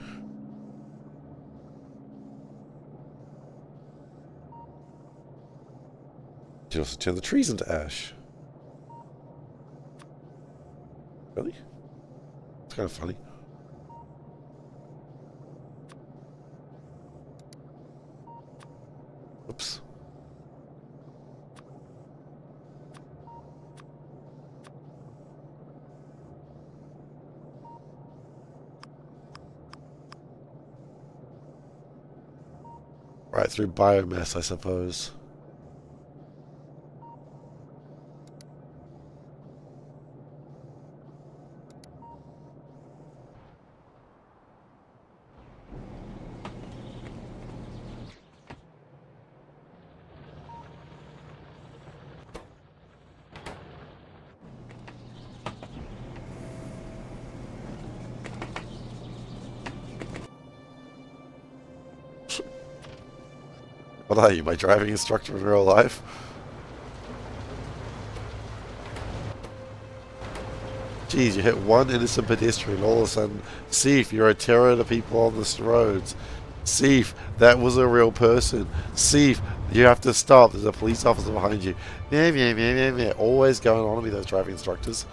You can also turn the trees into ash. Really? It's kind of funny. Oops. Right, through biomass, I suppose. What are you, my driving instructor in real life? Geez, you hit one innocent pedestrian, all of a sudden, Seif, you're a terror to people on the roads. Seif, that was a real person. Seif, you have to stop. There's a police officer behind you. Yeah, yeah, yeah, yeah, yeah. Always going on to me, those driving instructors.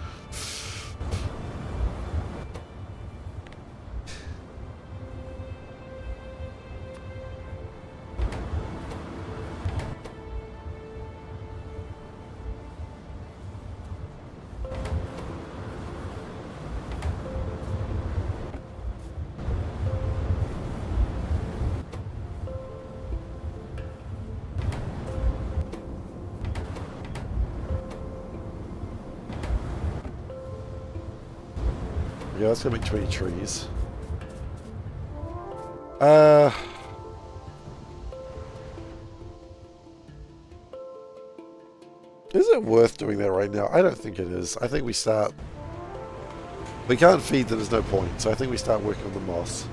Yeah, that's gonna make 20 trees. Is it worth doing that right now? I don't think it is. I think we start... We can't feed them, there's no point. So I think we start working on the moss.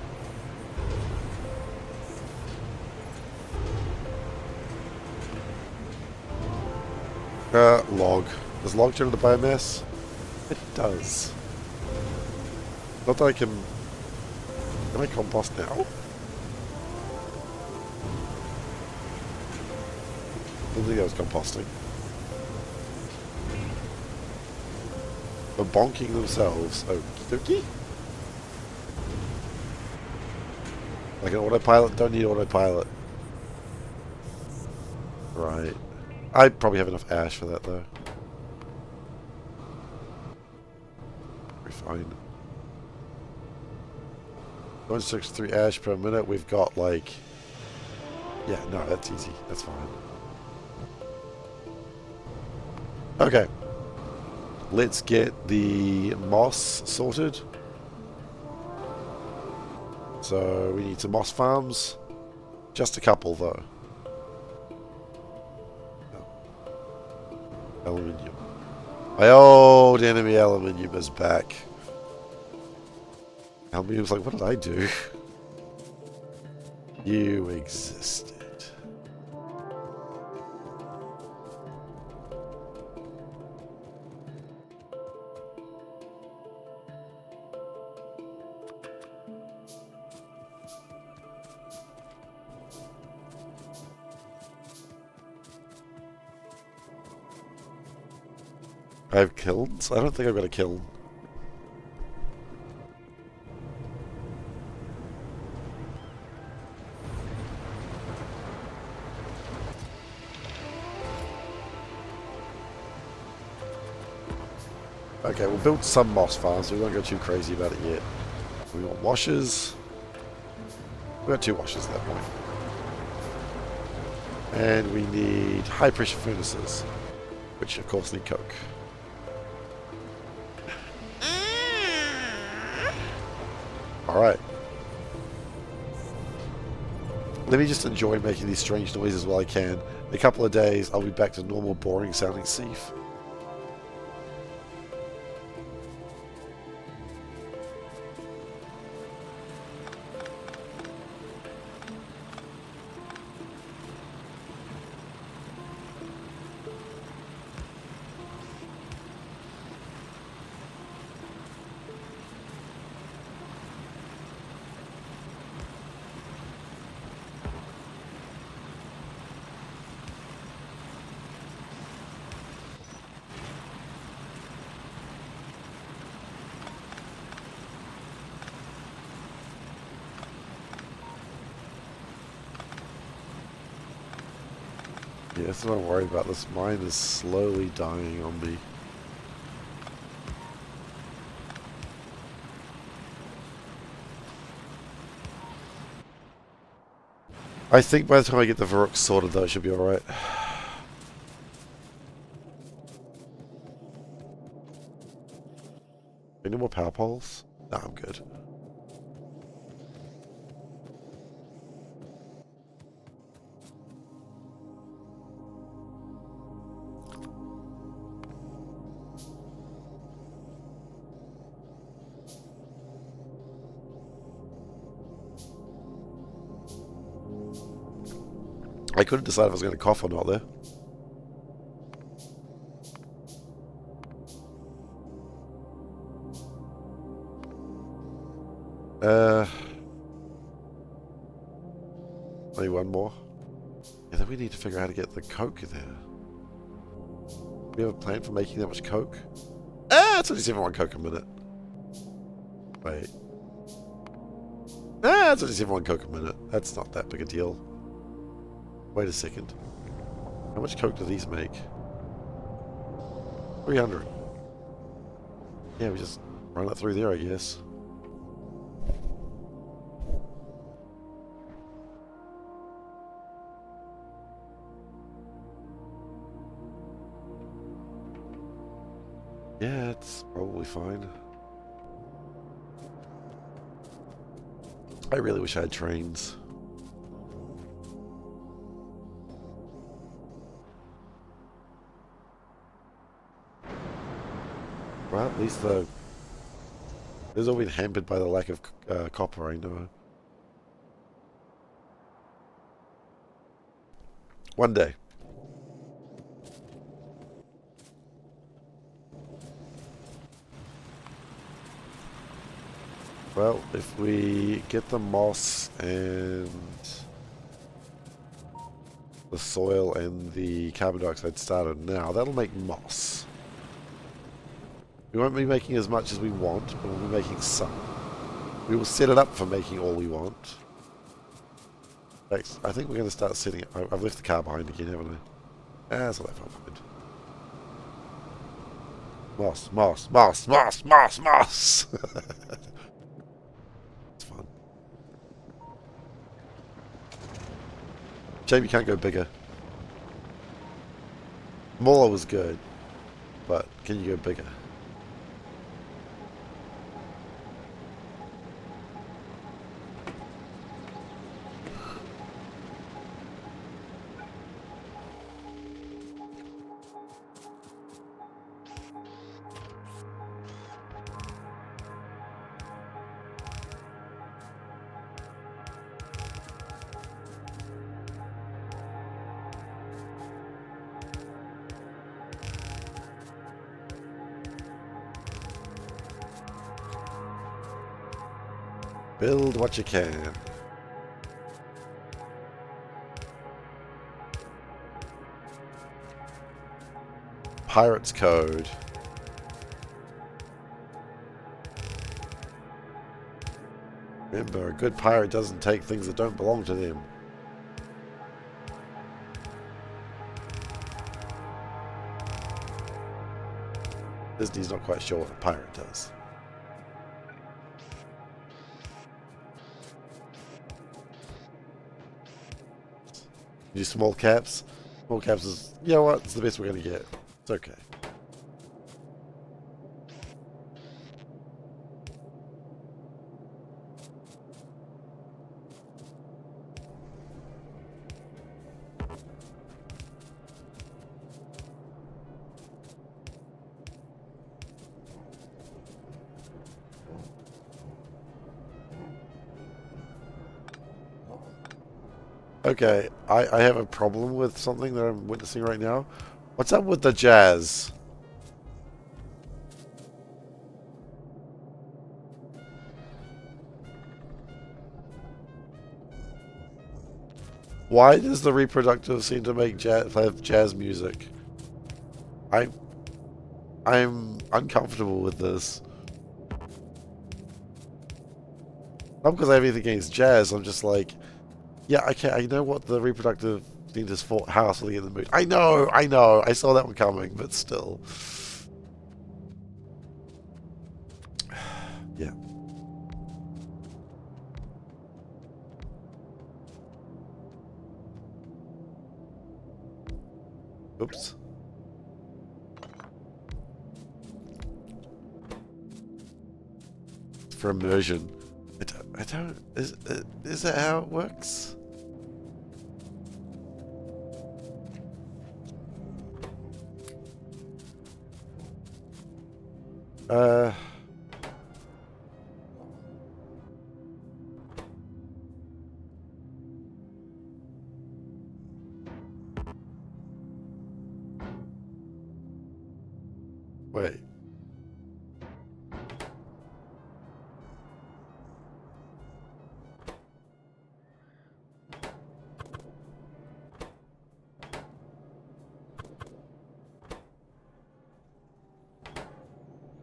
Log. Does log turn into biomass? It does. Not that I can... Can I compost now? I don't think I was composting. They're bonking themselves. Okie dokie. Like an autopilot? Don't need autopilot. Right. I probably have enough ash for that though. We're fine. 163 ash per minute. We've got like... Yeah, no, that's easy. That's fine. Okay. Let's get the moss sorted. So we need some moss farms. Just a couple though. No. Aluminium. My old enemy aluminium is back. Aluminium's like, what did I do? You existed. I have kilns? I don't think I've got a kiln. Okay, we'll build some moss farms, so we won't go too crazy about it yet. We want washers. We've got 2 washers at that point. And we need high pressure furnaces, which of course need coke. Alright. Let me just enjoy making these strange noises while I can. In a couple of days, I'll be back to normal, boring sounding Seif. Yeah, that's what I'm worried about. This mine is slowly dying on me. I think by the time I get the Varrock sorted though, it should be alright. Any more power poles? No, I'm good. I couldn't decide if I was going to cough or not there. Maybe one more. Yeah, then we need to figure out how to get the coke there. We have a plan for making that much coke? It's only 71 coke a minute. Wait. It's only 71 coke a minute. That's not that big a deal. Wait a second. How much coke do these make? 300. Yeah, we just run it through there, I guess. Yeah, it's probably fine. I really wish I had trains. Well, at least the... There's all been hampered by the lack of copper, I know. One day. Well, if we get the moss and the soil and the carbon dioxide started now, that'll make moss. We won't be making as much as we want, but we'll be making some. We will set it up for making all we want. Next, I think we're going to start setting it. I've left the car behind again, haven't I? That's not that far behind. Moss, moss, moss, moss, moss, moss! It's fun. Shame you can't go bigger. Smaller was good, but can you go bigger? Build what you can. Pirate's code. Remember, a good pirate doesn't take things that don't belong to them. Disney's not quite sure what a pirate does. Do small caps. Small caps is, you know what, it's the best we're going to get. It's okay. Okay, I have a problem with something that I'm witnessing right now. What's up with the jazz? Why does the reproductive seem to make play jazz music? I'm uncomfortable with this. Not because I have anything against jazz, I'm just like, yeah, okay, I know what the reproductive Need his house will get in the mood. I know. I saw that one coming, but still. Yeah. Oops. For immersion. I don't. Is that how it works? Wait.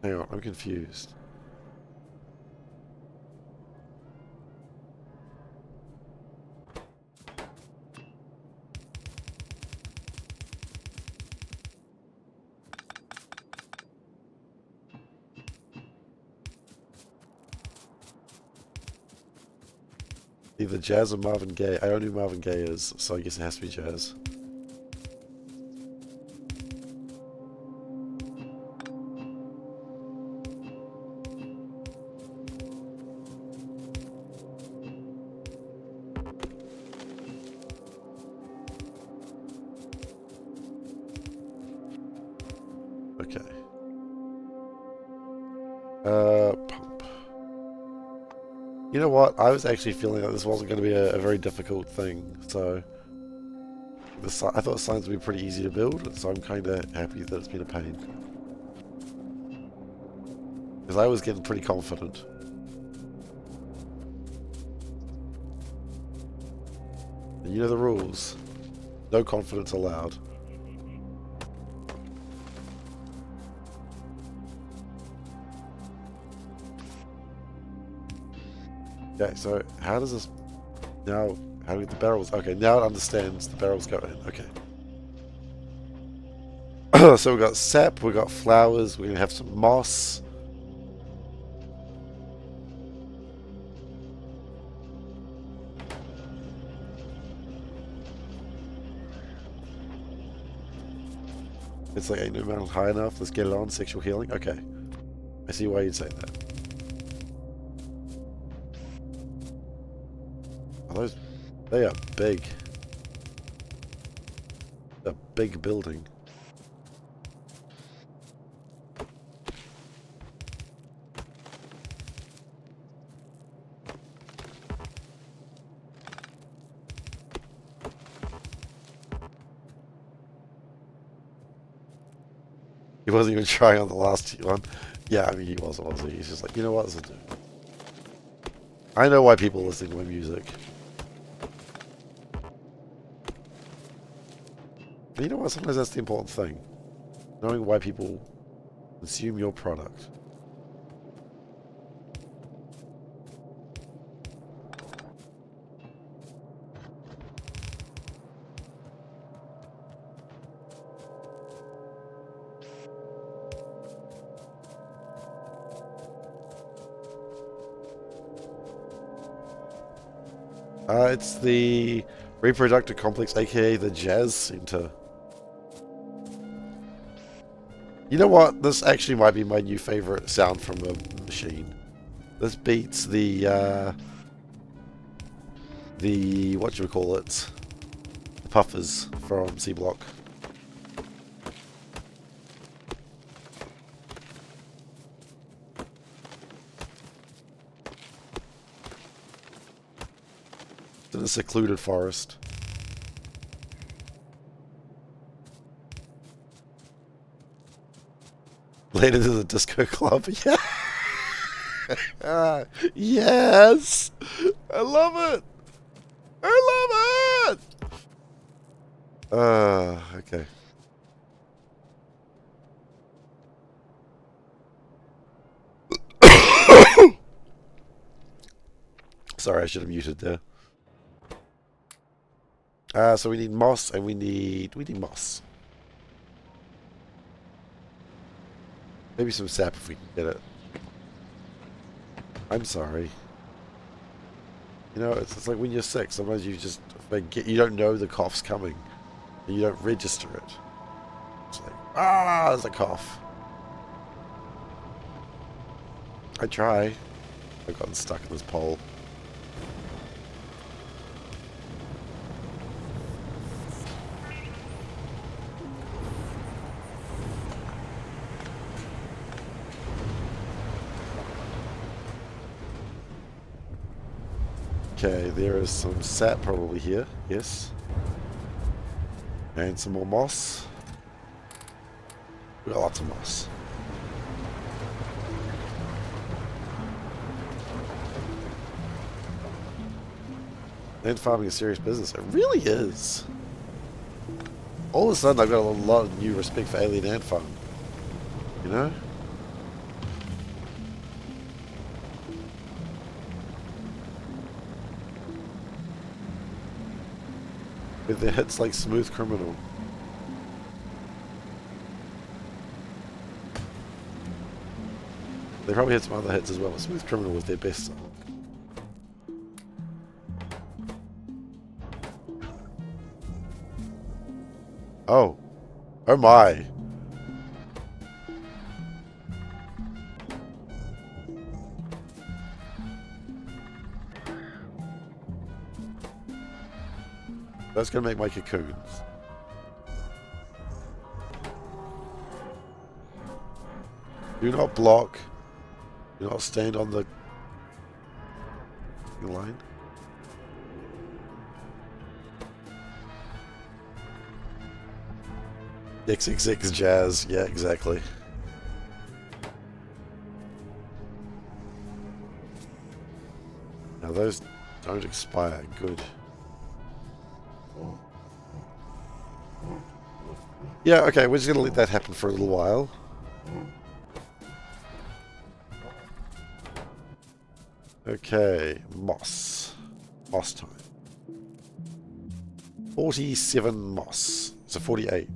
Hang on, I'm confused. Either Jazz or Marvin Gaye. I don't know who Marvin Gaye is, so I guess it has to be Jazz. Okay. Pump. You know what? I was actually feeling that this wasn't going to be a very difficult thing, so I thought signs would be pretty easy to build, so I'm kind of happy that it's been a pain. Because I was getting pretty confident. And you know the rules. No confidence allowed. Okay, so how does this now? How do the barrels? Okay, now it understands the barrels go in. Okay. So we got sap, we got flowers. We're gonna have some moss. It's like ain't no mountain high enough. Let's get it on. Sexual healing. Okay, I see why you'd say that. Are those? They are big. A big building. He wasn't even trying on the last one. Yeah, I mean he wasn't, was he? He's just like, you know what, this will do. I know why people listen to my music. And you know what, sometimes that's the important thing. Knowing why people consume your product. It's the reproductive complex, aka the Jazz Center. You know what? This actually might be my new favorite sound from a machine. This beats the whatchamacallit, the puffers from C Block. It's in a secluded forest. Later to the disco club. Yeah. Yes. I love it. I love it. Okay. Sorry, I should have muted there. So we need moss and we need moss. Maybe some sap if we can get it. I'm sorry. You know, it's like when you're sick, sometimes you just forget, you don't know the cough's coming. And you don't register it. It's like, there's a cough. I try. I've gotten stuck in this pole. Okay, there is some sap probably here. Yes. And some more moss. We got lots of moss. Land farming is serious business. It really is. All of a sudden, I've got a lot of new respect for alien ant farm. You know? With their hits like Smooth Criminal. They probably had some other hits as well, but Smooth Criminal was their best song. Oh. Oh my. That's going to make my cocoons. Do not block. Do not stand on the line. XXX jazz. Yeah, exactly. Now those don't expire. Good. Yeah, okay, we're just going to let that happen for a little while. Okay, moss. Moss time. 47 moss. So 48.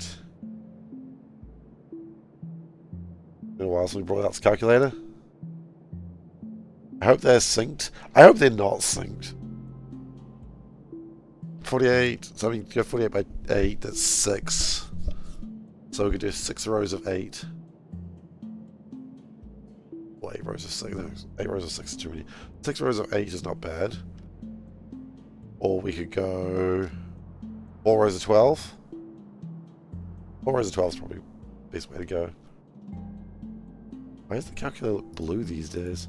Been a while since we brought out this calculator. I hope they're synced. I hope they're not synced. 48, so we can go 48 by 8, that's 6. So we could do 6 rows of 8. Well, 8 rows of 6, no, 8 rows of 6 is too many. 6 rows of 8 is not bad. Or we could go 4 rows of 12. 4 rows of 12 is probably the best way to go. Why does the calculator look blue these days?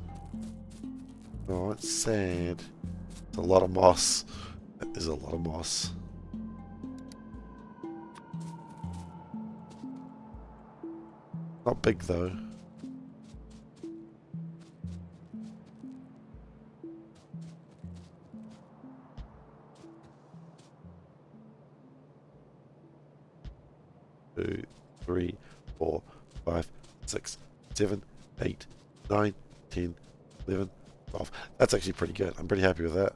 Oh, it's sad. It's a lot of moss. That is a lot of moss. Not big though. Two, 3, 4, 5, 6, 7, 8, 9, 10, 11, 12. That's actually pretty good. I'm pretty happy with that.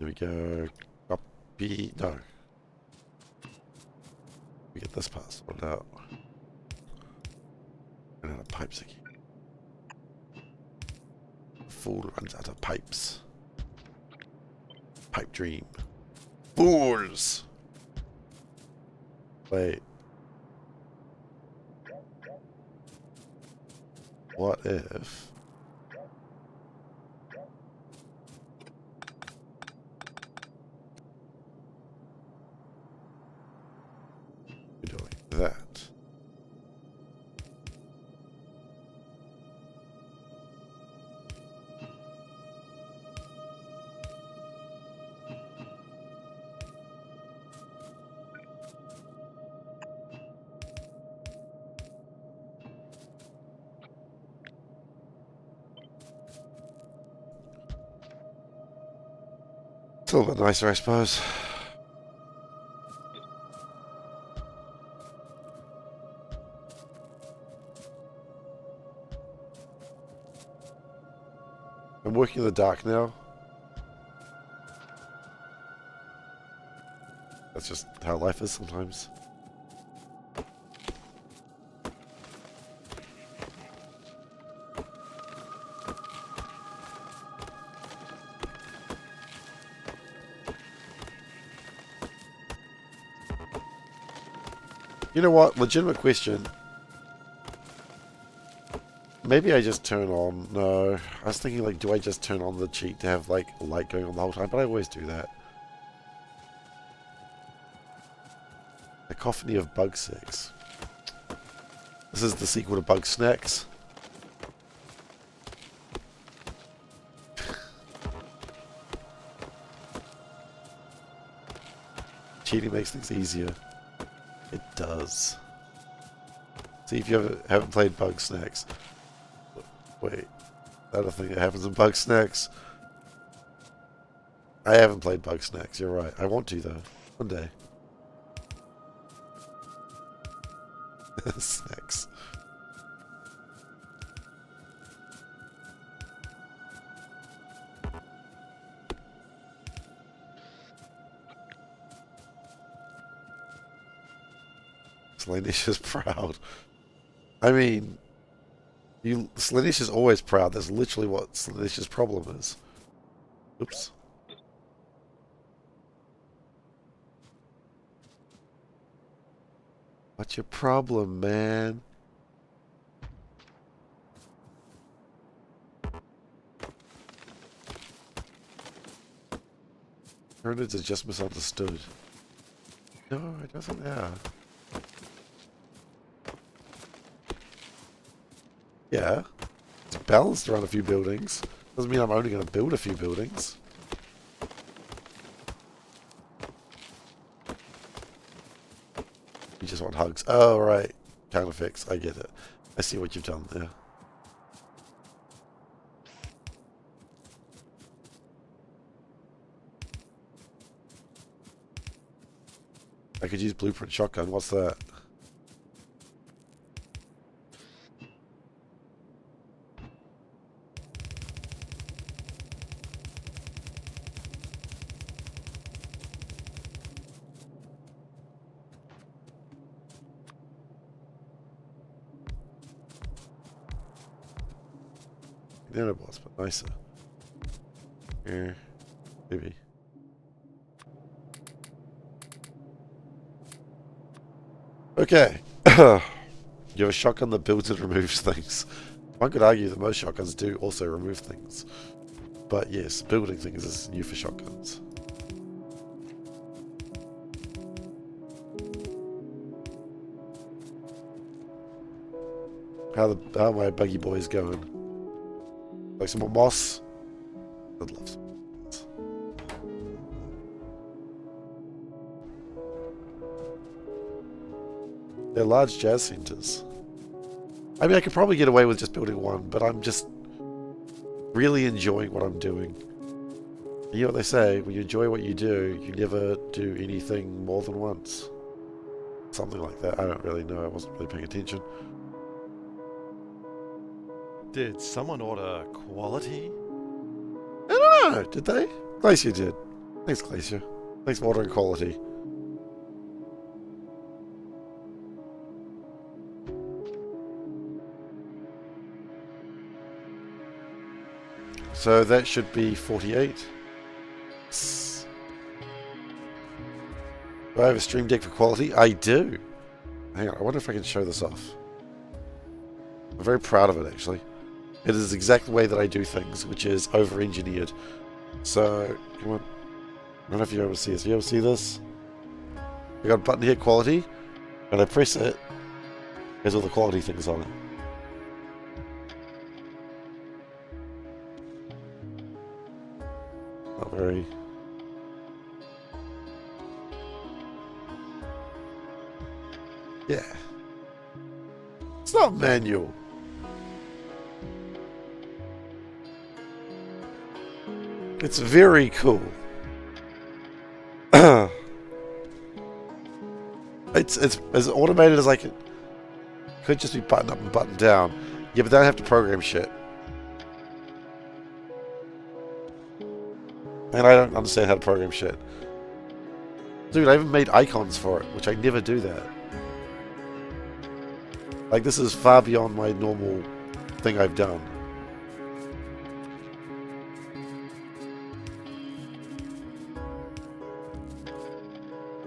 There we go. Copy. No. We get this part sorted out. And out of pipes again. Fool runs out of pipes. Pipe dream. Fools! Wait. What if... we're doing that? It's a little bit nicer, I suppose. I'm working in the dark now. That's just how life is sometimes. You know what? Legitimate question. Maybe I just turn on... No. I was thinking, like, do I just turn on the cheat to have, like, light going on the whole time? But I always do that. Cacophony of Bug Sex. This is the sequel to Bug Snacks. Cheating makes things easier. It does. See if you haven't played Bug Snacks. Wait, that a thing that happens in Bug Snacks? I haven't played Bug Snacks, you're right. I want to though. One day. Snacks. Slanish is proud. I mean, Slanish is always proud. That's literally what Slanish's problem is. Oops. What's your problem, man? Tyranids are just misunderstood. No, it doesn't matter. Yeah, it's balanced around a few buildings. Doesn't mean I'm only going to build a few buildings. You just want hugs. Oh, right. Counterfix. I get it. I see what you've done there. I could use blueprint shotgun. What's that? Nanobots, but nicer. Yeah, maybe. Okay. You have a shotgun that builds and removes things. One could argue that most shotguns do also remove things. But yes, building things is new for shotguns. How are my buggy boys going? Like some more moss? I'd love some. They're large jazz centers. I mean, I could probably get away with just building one, but I'm just really enjoying what I'm doing. And you know what they say, when you enjoy what you do, you never do anything more than once. Something like that. I don't really know. I wasn't really paying attention. Did someone order quality? I don't know. Did they? Glacier did. Thanks, Glacier. Thanks for ordering quality. So that should be 48. Do I have a stream deck for quality? I do. Hang on, I wonder if I can show this off. I'm very proud of it, actually. It is exactly the way that I do things, which is over-engineered. So, come on. I don't know if you're able to see this. Are you able to see this? I got a button here, quality, and I press it. There's all the quality things on it. Not very... Yeah. It's not manual. It's very cool. It's as automated as I can. Could just be button up and button down. Yeah, but then I have to program shit. And I don't understand how to program shit. Dude, I even made icons for it, which I never do that. Like, this is far beyond my normal thing I've done.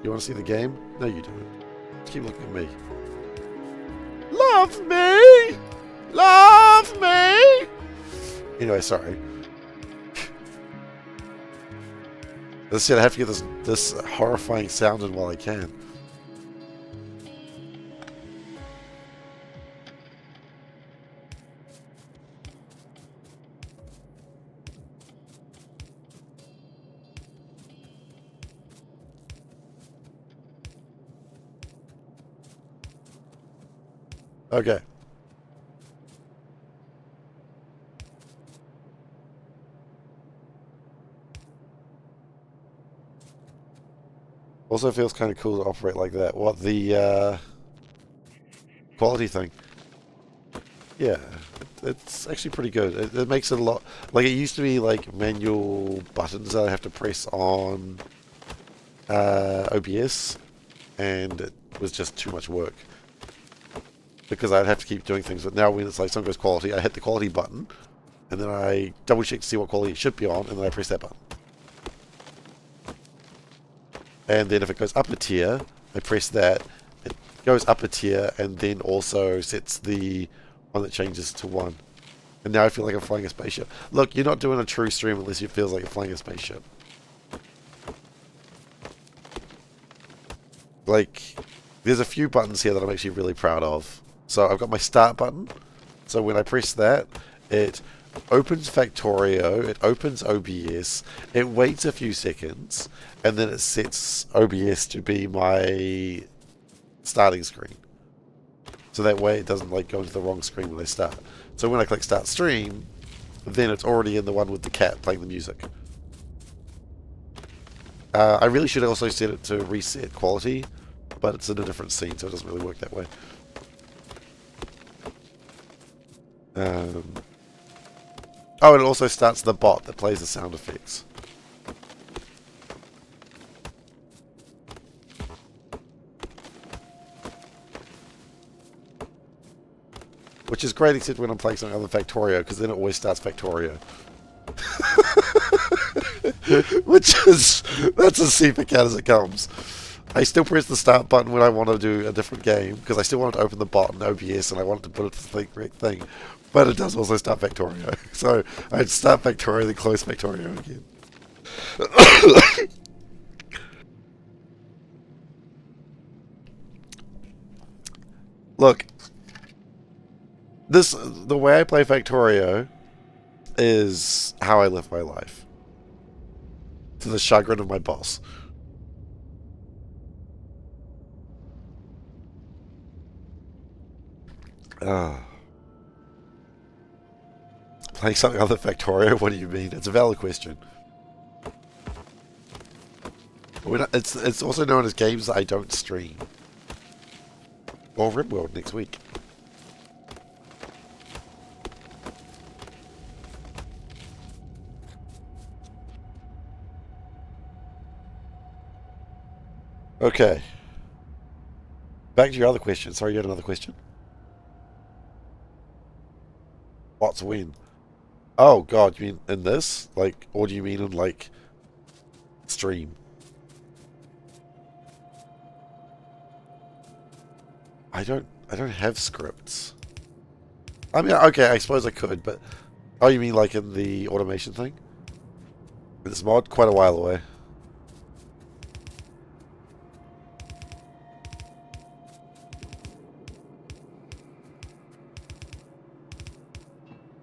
You want to see the game? No, you don't. Just keep looking at me. Love me! Love me! Anyway, sorry. As I said, I have to get this horrifying sound in while I can. Okay. Also feels kind of cool to operate like that. What, the quality thing? Yeah, it's actually pretty good. It makes it a lot... Like, it used to be, like, manual buttons that I have to press on OBS, and it was just too much work. Because I'd have to keep doing things. But now when it's like something goes quality, I hit the quality button, and then I double check to see what quality it should be on, and then I press that button. And then if it goes up a tier, I press that, it goes up a tier, and then also sets the one that changes to 1. And now I feel like I'm flying a spaceship. Look, you're not doing a true stream unless it feels like you're flying a spaceship. Like, there's a few buttons here that I'm actually really proud of. So I've got my start button. So when I press that, it opens Factorio, it opens OBS, it waits a few seconds, and then it sets OBS to be my starting screen. So that way it doesn't like go into the wrong screen when I start. So when I click start stream, then it's already in the one with the cat playing the music. I really should also set it to reset quality, but it's in a different scene, so it doesn't really work that way. Oh, and it also starts the bot that plays the sound effects. Which is great except when I'm playing something other than Factorio, because then it always starts Factorio. That's as SeiferKatt as it comes. I still press the start button when I want to do a different game, because I still want to open the bot in OBS and I want it to put it to the correct thing. But it does also start Factorio. So I'd start Factorio, then close Factorio again. Look, the way I play Factorio is how I live my life. To the chagrin of my boss. Playing something other than Factorio? What do you mean? It's a valid question. It's also known as games that I don't stream. Or RimWorld next week. Okay. Back to your other question. Sorry, you had another question? What's when? Oh god, you mean in this? Like, or do you mean in like stream? I don't have scripts. I mean, okay, I suppose I could, but oh, you mean like in the automation thing? In this mod, quite a while away.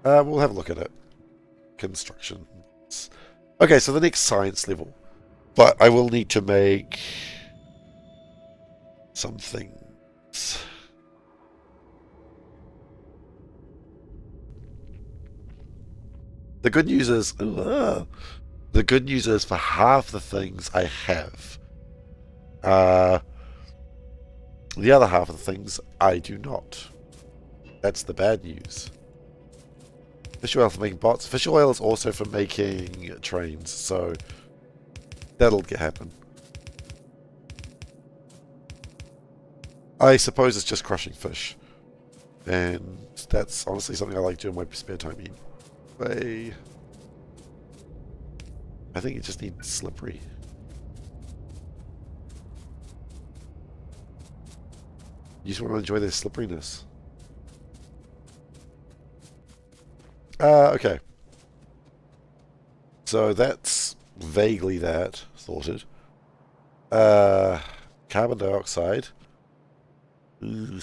We'll have a look at it. Construction. Okay, so the next science level. But I will need to make some things. The good news is... the good news is for half the things I have. The other half of the things I do not. That's the bad news. Fish oil for making bots. Fish oil is also for making trains, so that'll happen. I suppose it's just crushing fish. And that's honestly something I like to do in my spare time. Anyway, I think it just needs slippery. You just want to enjoy their slipperiness. Okay. So that's vaguely that sorted. Carbon dioxide. Ugh.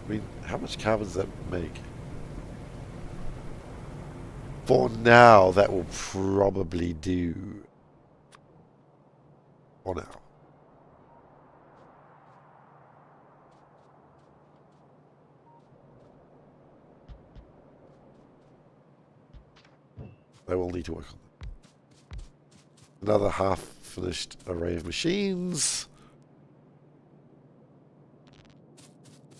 I mean, how much carbon does that make? For now, that will probably do. For now. I will need to work on that. Another half-finished array of machines.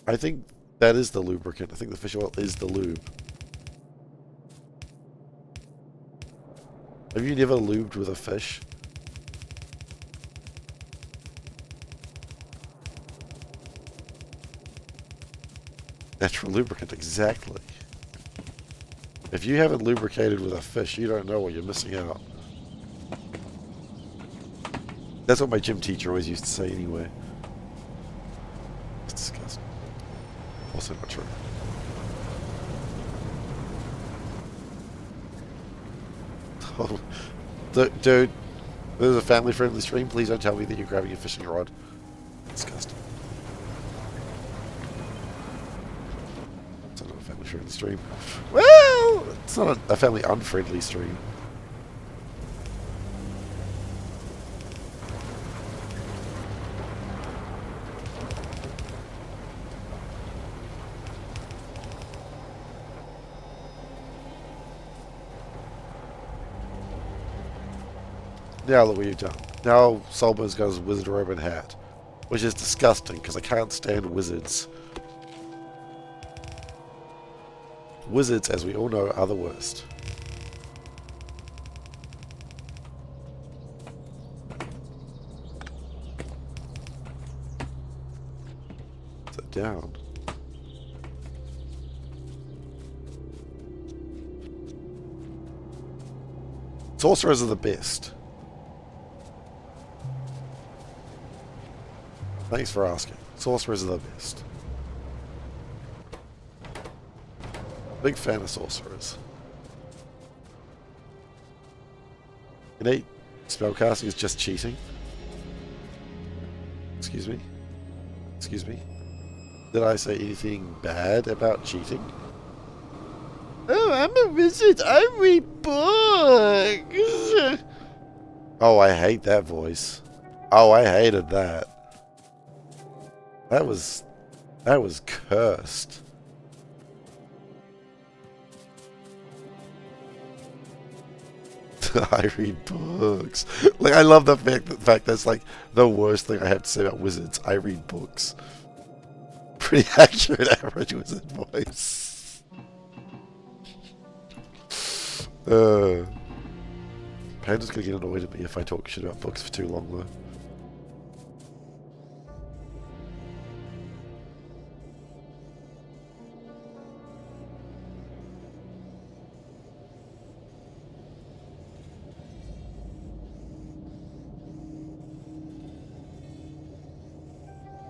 I think that is the lubricant. I think the fish oil is the lube. Have you never lubed with a fish? Natural lubricant, exactly. If you haven't lubricated with a fish, you don't know what you're missing out. That's what my gym teacher always used to say anyway. It's disgusting. Also not true. Oh, dude, this is a family-friendly stream. Please don't tell me that you're grabbing a fishing rod. Disgusting. It's not a family-friendly stream. Well, it's not a family-unfriendly stream. Now look what you've done. Now Solber's got his wizard robe and hat. Which is disgusting, because I can't stand wizards. Wizards, as we all know, are the worst. Sit down. Sorcerers are the best. Thanks for asking. Sorcerers are the best. Big fan of sorcerers. Innate spellcasting is just cheating. Excuse me? Excuse me? Did I say anything bad about cheating? Oh, I'm a wizard. I read books. Oh, I hate that voice. Oh, I hated that. That was cursed. I read books. Like, I love the fact that's like the worst thing I have to say about wizards. I read books. Pretty accurate average wizard voice. Panda's gonna get annoyed at me if I talk shit about books for too long though.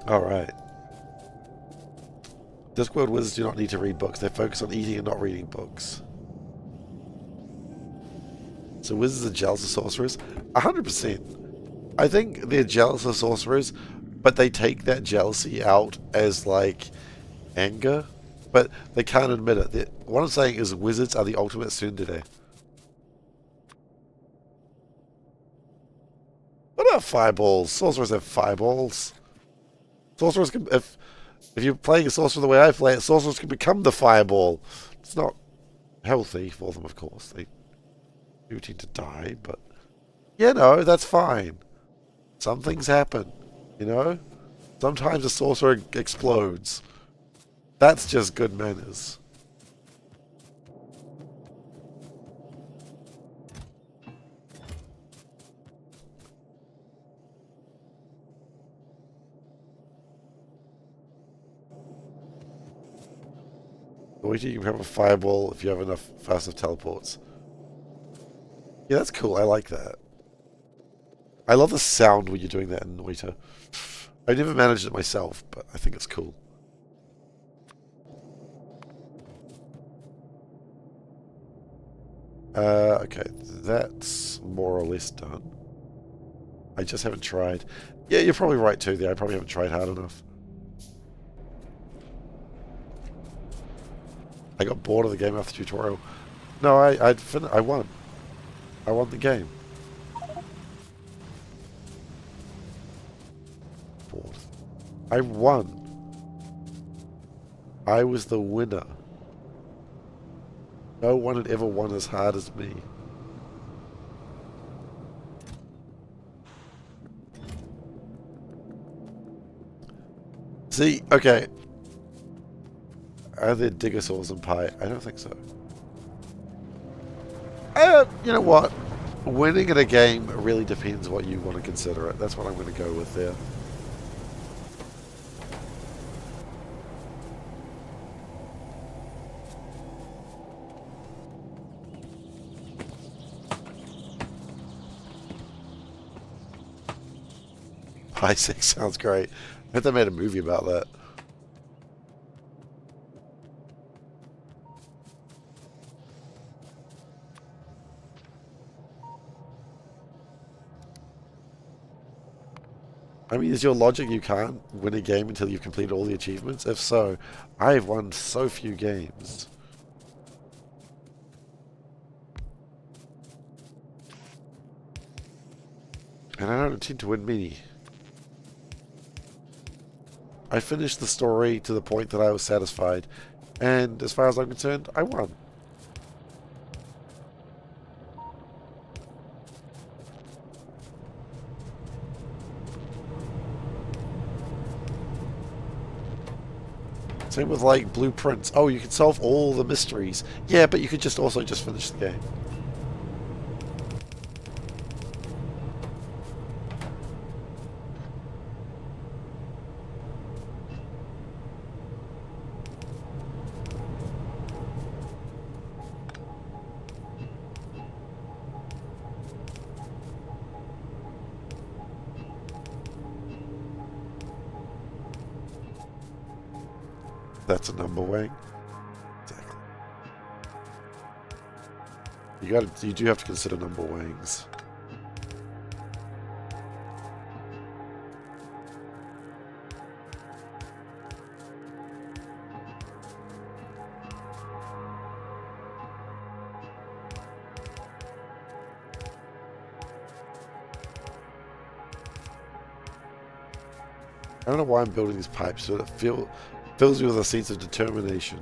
Alright. Discworld wizards do not need to read books. They focus on eating and not reading books. So wizards are jealous of sorcerers? 100%. I think they're jealous of sorcerers, but they take that jealousy out as, like, anger. But they can't admit it. What I'm saying is wizards are the ultimate tsundere. What about fireballs? Sorcerers have fireballs. Sorcerers can... If you're playing a sorcerer the way I play it, sorcerers can become the fireball. It's not healthy for them, of course. They duty to die, but you know, that's fine. Some things happen, you know? Sometimes a sorcerer explodes. That's just good manners. You can have a fireball if you have enough fast teleports. Yeah, that's cool. I like that. I love the sound when you're doing that in Noita. I never managed it myself, but I think it's cool. Okay, that's more or less done. I just haven't tried. Yeah, you're probably right too there. I probably haven't tried hard enough. I got bored of the game after the tutorial. No, I won. I won the game. Bored. I won. I was the winner. No one had ever won as hard as me. See, okay. Are there Digosaurs in Pi? I don't think so. You know what? Winning at a game really depends what you want to consider it. That's what I'm going to go with there. Pi 6 sounds great. I bet they made a movie about that. I mean, is your logic you can't win a game until you've completed all the achievements? If so, I've won so few games. And I don't intend to win many. I finished the story to the point that I was satisfied. And as far as I'm concerned, I won. Same with like blueprints. Oh, you can solve all the mysteries. Yeah, but you could just also just finish the game. That's a number wang. Exactly. You do have to consider number wangs. I don't know why I'm building these pipes, but it fills me with a sense of determination.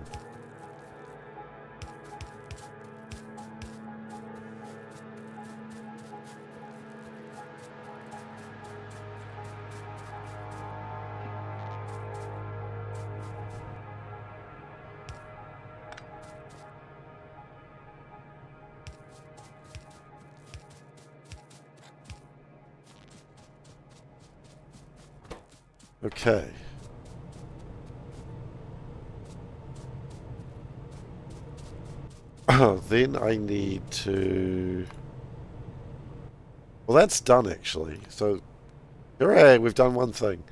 Okay. Then I need to... Well, that's done, actually. So, hooray, we've done one thing.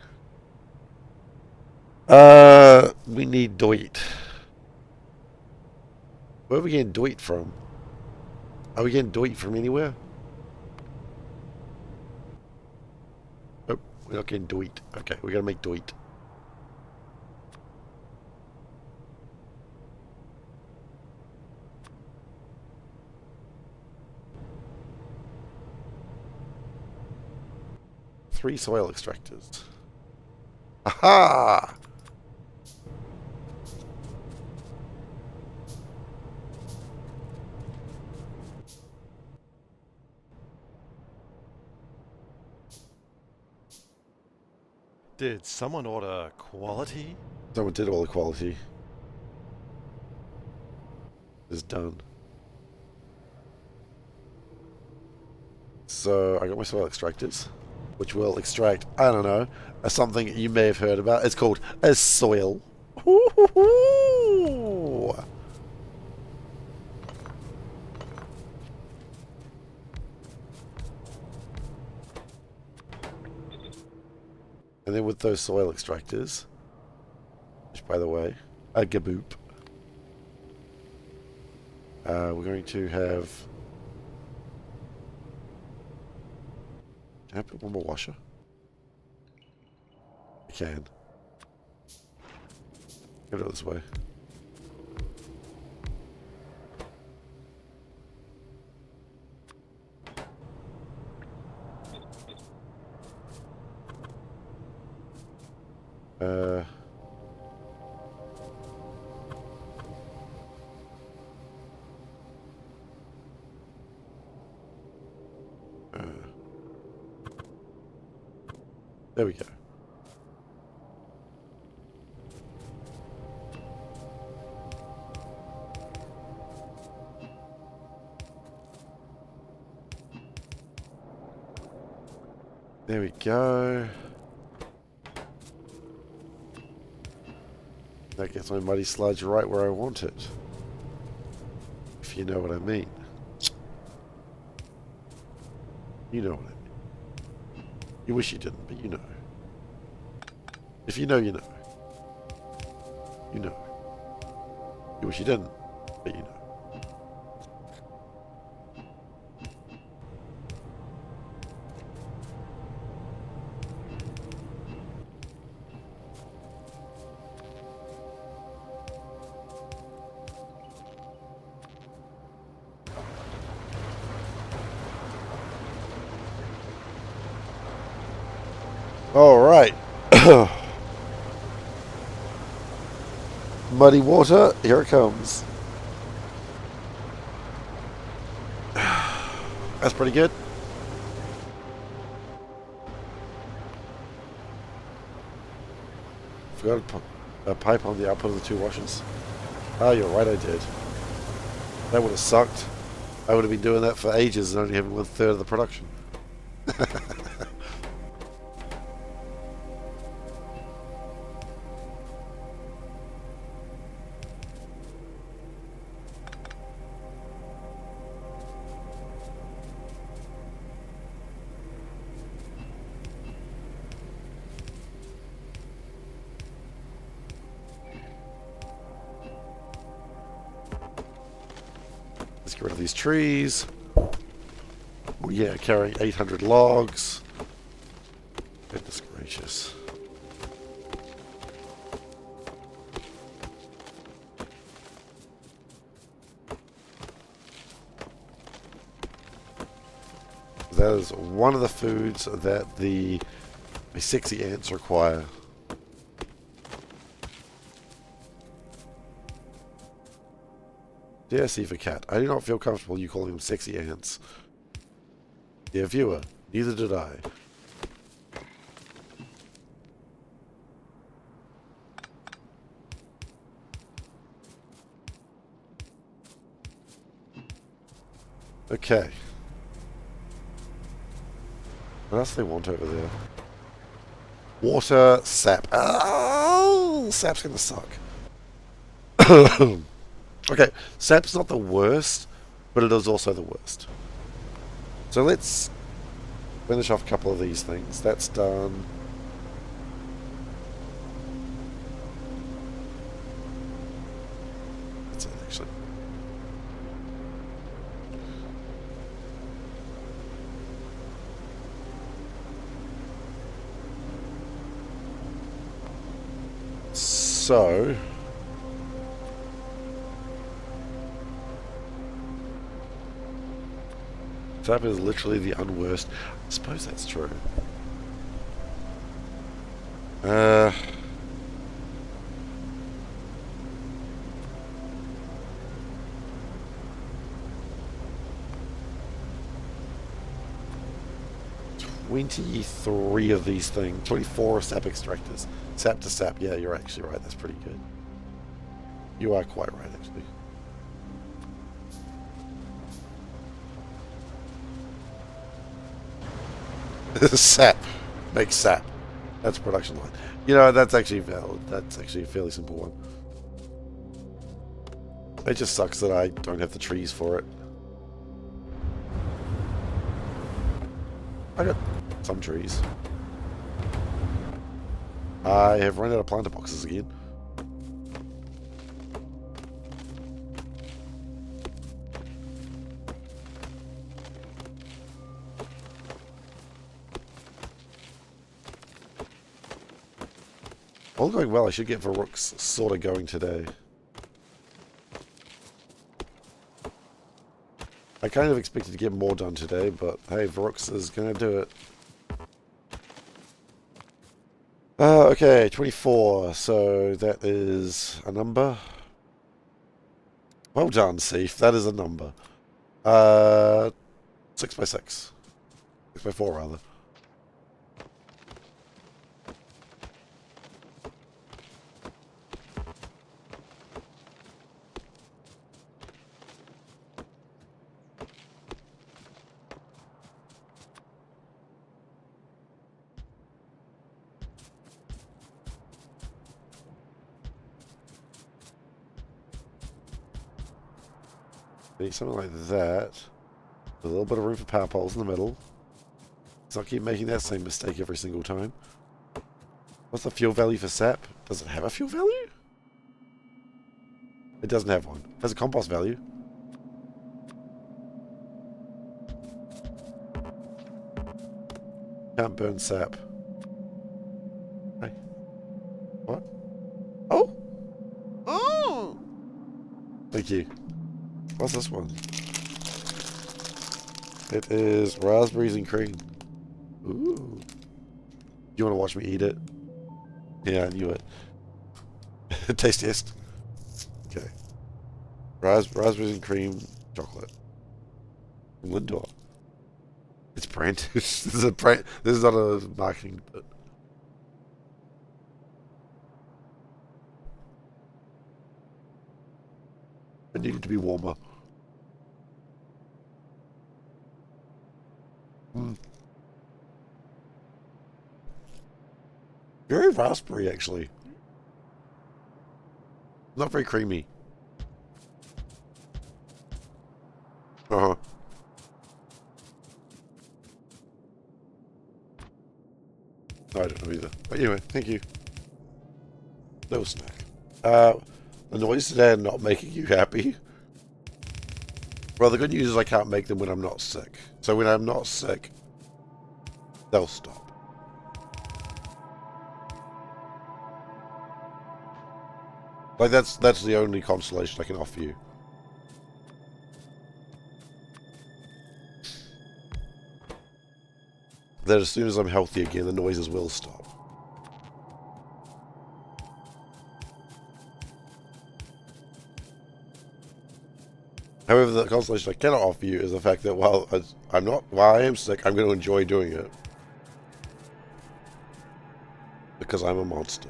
We need Doit. Where are we getting Doit from? Are we getting Doit from anywhere? Oh, we're not getting Doit. Okay, we gotta make Doit. Three soil extractors. Aha! Did someone order quality? Someone did all the quality. It's done. So I got my soil extractors, which will extract, I don't know, something you may have heard about. It's called a soil. Ooh. And then with those soil extractors, which by the way, a gaboop, we're going to have... Can I put one more washer? I can. Go this way. There we go. There we go. That gets my muddy sludge right where I want it. If you know what I mean. You know what I mean. You wish you didn't, but you know. If you know, you know. You know. You wish you didn't, but you know. All right. Muddy water, here it comes. That's pretty good. Forgot a pipe on the output of the two washers. Oh, you're right, I did. That would have sucked. I would have been doing that for ages and only having 1/3 of the production. Let's get rid of these trees. Oh, yeah, carrying 800 logs. Goodness gracious. That is one of the foods that the sexy ants require. Dear SeiferKatt, I do not feel comfortable you calling them sexy ants. Dear viewer, neither did I. Okay. What else do they want over there? Water, sap. Oh, sap's gonna suck. Okay, sap's not the worst, but it is also the worst. So let's finish off a couple of these things. That's done. That's it, actually. So... Sap is literally the unworst. I suppose that's true. 23 of these things. 24 sap extractors. Sap to sap. Yeah, you're actually right. That's pretty good. You are quite right, actually. Sap. Make sap. That's a production line. You know, that's actually valid. That's actually a fairly simple one. It just sucks that I don't have the trees for it. I got some trees. I have run out of planter boxes again. All going well. I should get Varrook's sort of going today. I kind of expected to get more done today, but hey, Varrook's is going to do it. Okay, 24. So that is a number. Well done, Seif. That is a number. 6 by 6. 6 by 4, rather. Need something like that. With a little bit of room for power poles in the middle. So I'll keep making that same mistake every single time. What's the fuel value for sap? Does it have a fuel value? It doesn't have one. It has a compost value. Can't burn sap. Hey. What? Oh! Oh! Thank you. What's this one? It is raspberries and cream. Ooh. You want to watch me eat it? Yeah, I knew it. Tastiest. Okay. Raspberries and cream chocolate. From Lindor. It's brand. This is a brand. This is not a marketing. But it needed to be warmer. Very raspberry, actually. Not very creamy. Uh-huh. No, I don't know either. But anyway, thank you. No snack. The noise today are not making you happy. Well, the good news is I can't make them when I'm not sick. So when I'm not sick, they'll stop. Like that's the only consolation I can offer you. That as soon as I'm healthy again, the noises will stop. However, the consolation I cannot offer you is the fact that while I am sick, I'm going to enjoy doing it. Because I'm a monster.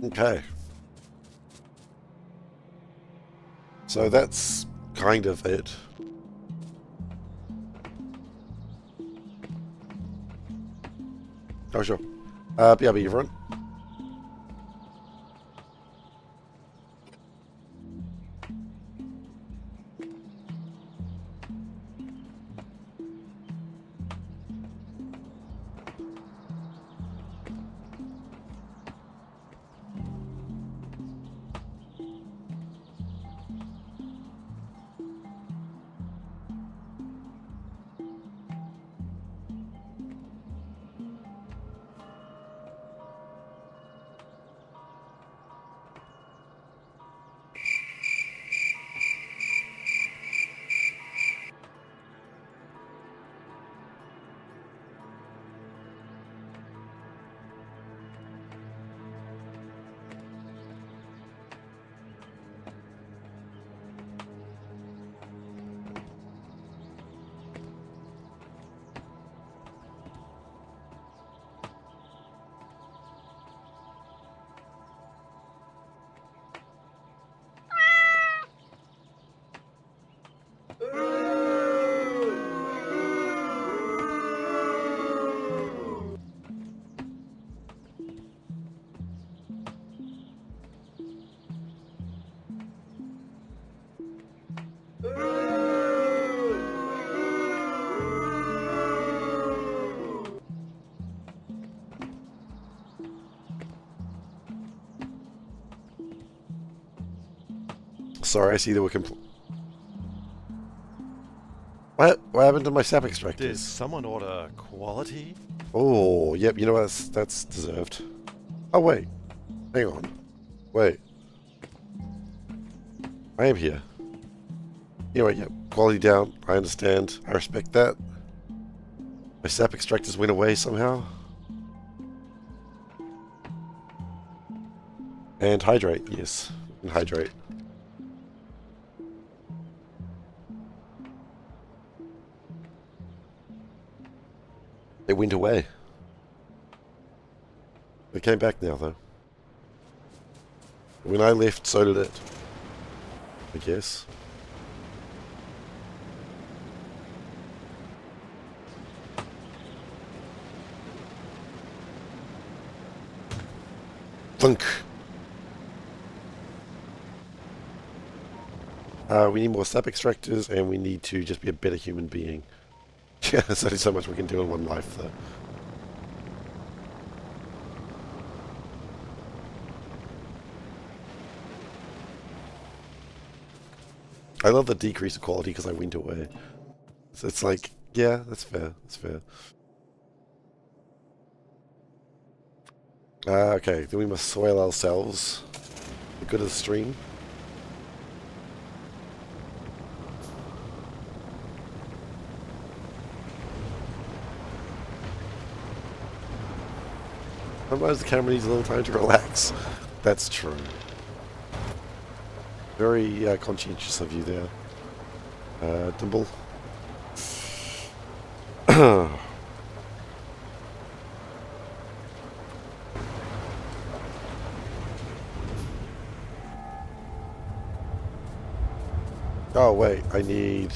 Okay. So that's kind of it. Oh, sure. Yeah, but you've run. sorry, I see there were What happened to my sap Did extractors? someone order quality? Oh, yep, you know what? That's deserved. Oh, wait. Hang on. Wait. I am here. Anyway, yep. Quality down. I understand. I respect that. My sap extractors went away somehow. And hydrate, yes. And hydrate. It went away. It came back now, though. When I left, so did it. I guess. Thunk. We need more sap extractors, and we need to just be a better human being. Yeah, there's only so much we can do in one life, though. I love the decrease of quality because I went away. So it's like, yeah, that's fair. That's fair. Okay, then we must soil ourselves. The good of the stream. Sometimes the camera needs a little time to relax. That's true. Very conscientious of you there, Dimble. Oh wait, I need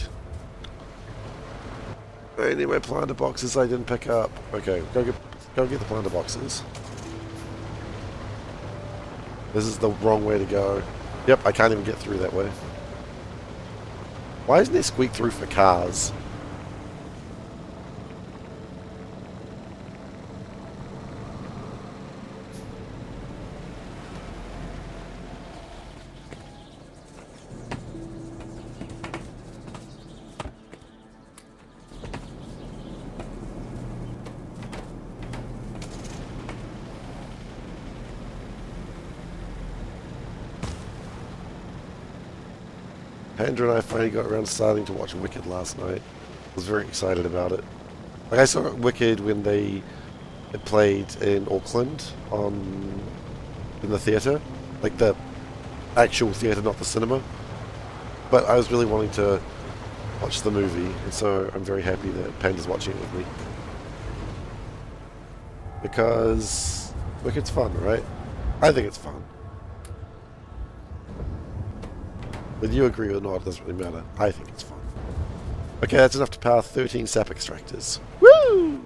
my planter boxes I didn't pick up. Okay, go get the planter boxes. This is the wrong way to go. Yep, I can't even get through that way. Why isn't there squeak through for cars? Andrew and I finally got around to starting to watch Wicked last night. I was very excited about it. Like I saw Wicked when it played in Auckland in the theatre, like the actual theatre, not the cinema. But I was really wanting to watch the movie, and so I'm very happy that Panda's watching it with me. Because Wicked's fun, right? I think it's fun. Whether you agree or not, it doesn't really matter. I think it's fun. Okay, that's enough to power 13 sap extractors. Woo!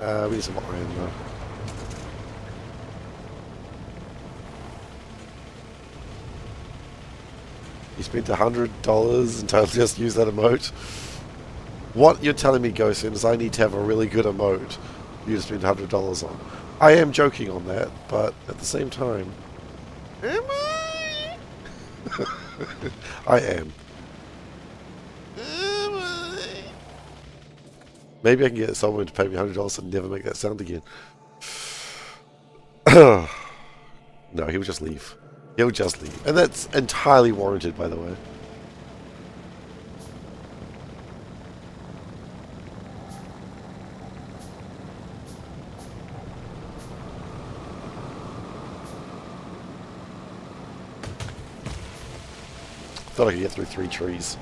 We need some iron though. You spent $100 and totally just use that emote? What you're telling me, Ghosin, is I need to have a really good emote you to spend $100 on. I am joking on that, but at the same time... Am I? I am. Am I? Maybe I can get someone to pay me $100 and never make that sound again. No, he'll just leave. He'll just leave. And that's entirely warranted, by the way. Thought I could get through 3 trees.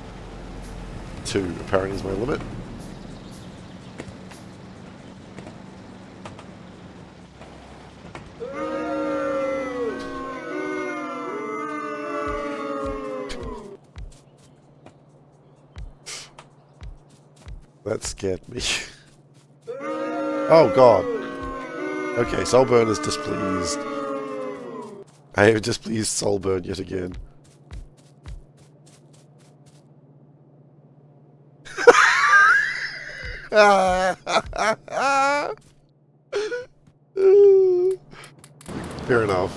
2 apparently is my limit. That scared me. Oh god. Okay, Soulburn is displeased. I have displeased Soulburn yet again. Fair enough.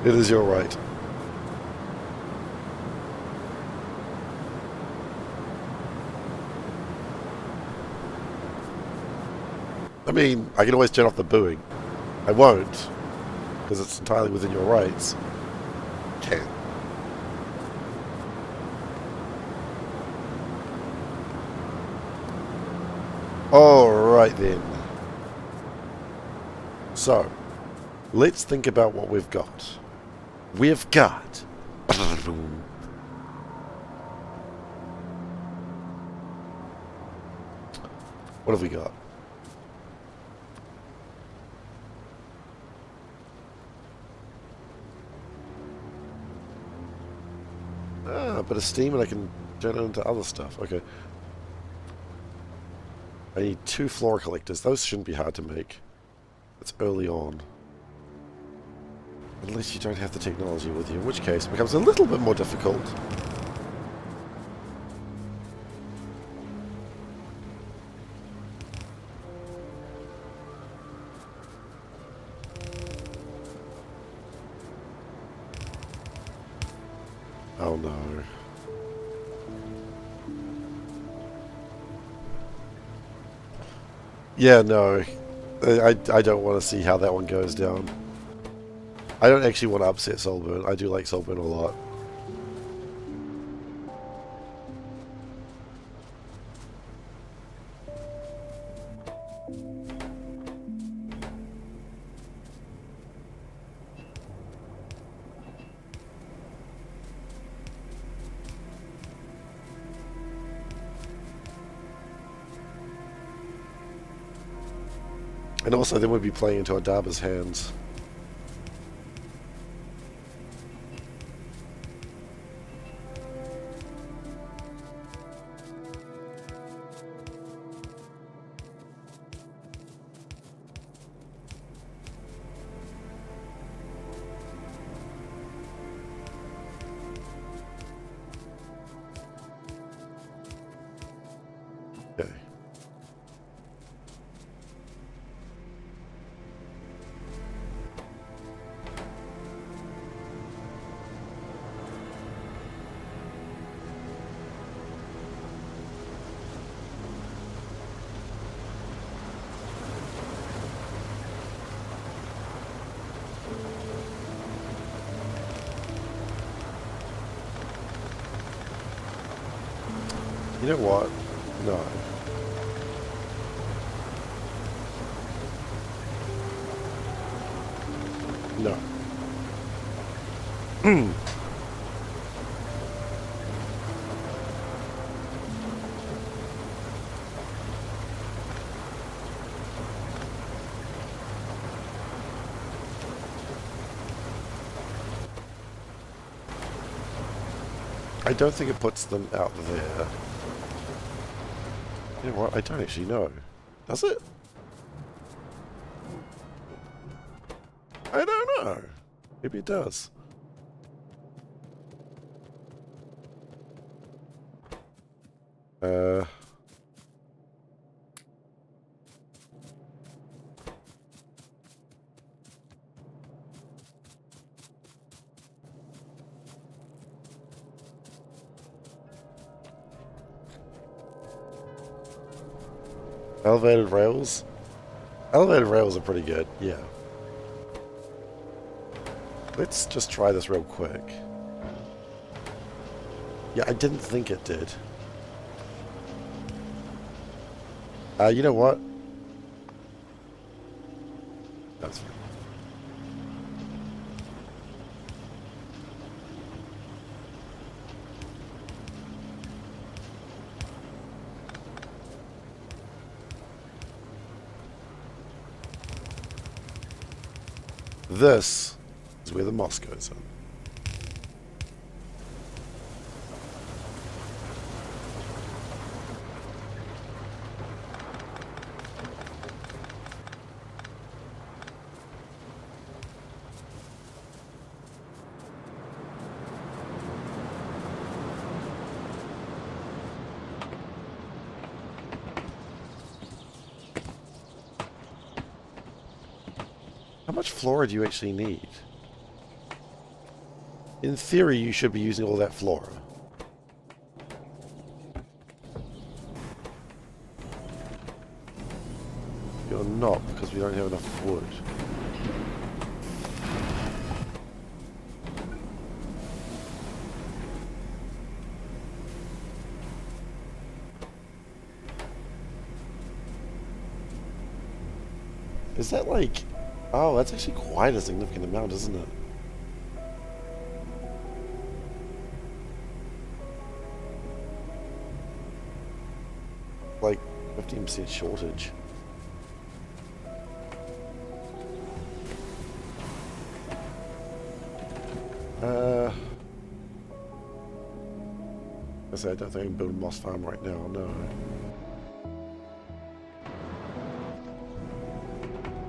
It is your right. I mean, I can always turn off the booing. I won't, because it's entirely within your rights. Can. Alright then. So, let's think about what we've got. We've got... What have we got? Ah, a bit of steam and I can turn it into other stuff. Okay. I need 2 floor collectors. Those shouldn't be hard to make. It's early on. Unless you don't have the technology with you, in which case it becomes a little bit more difficult. Oh no. Yeah, no. I don't want to see how that one goes down. I don't actually want to upset Solburn. I do like Solburn a lot. And also, then we'd be playing into Adaba's hands. Okay. You know what? No. No. I don't think it puts them out there. You know what? I don't actually know. Does it? I don't know. Maybe it does. Elevated rails? Elevated rails are pretty good, yeah. Let's just try this real quick. Yeah, I didn't think it did. You know what? That's fine. This is where the moss goes in. much flora do you actually need? In theory, you should be using all that flora. You're not, because we don't have enough wood. Is that like... Oh, that's actually quite a significant amount, isn't it? Like 15% shortage. I say I don't think I can build a moss farm right now, no.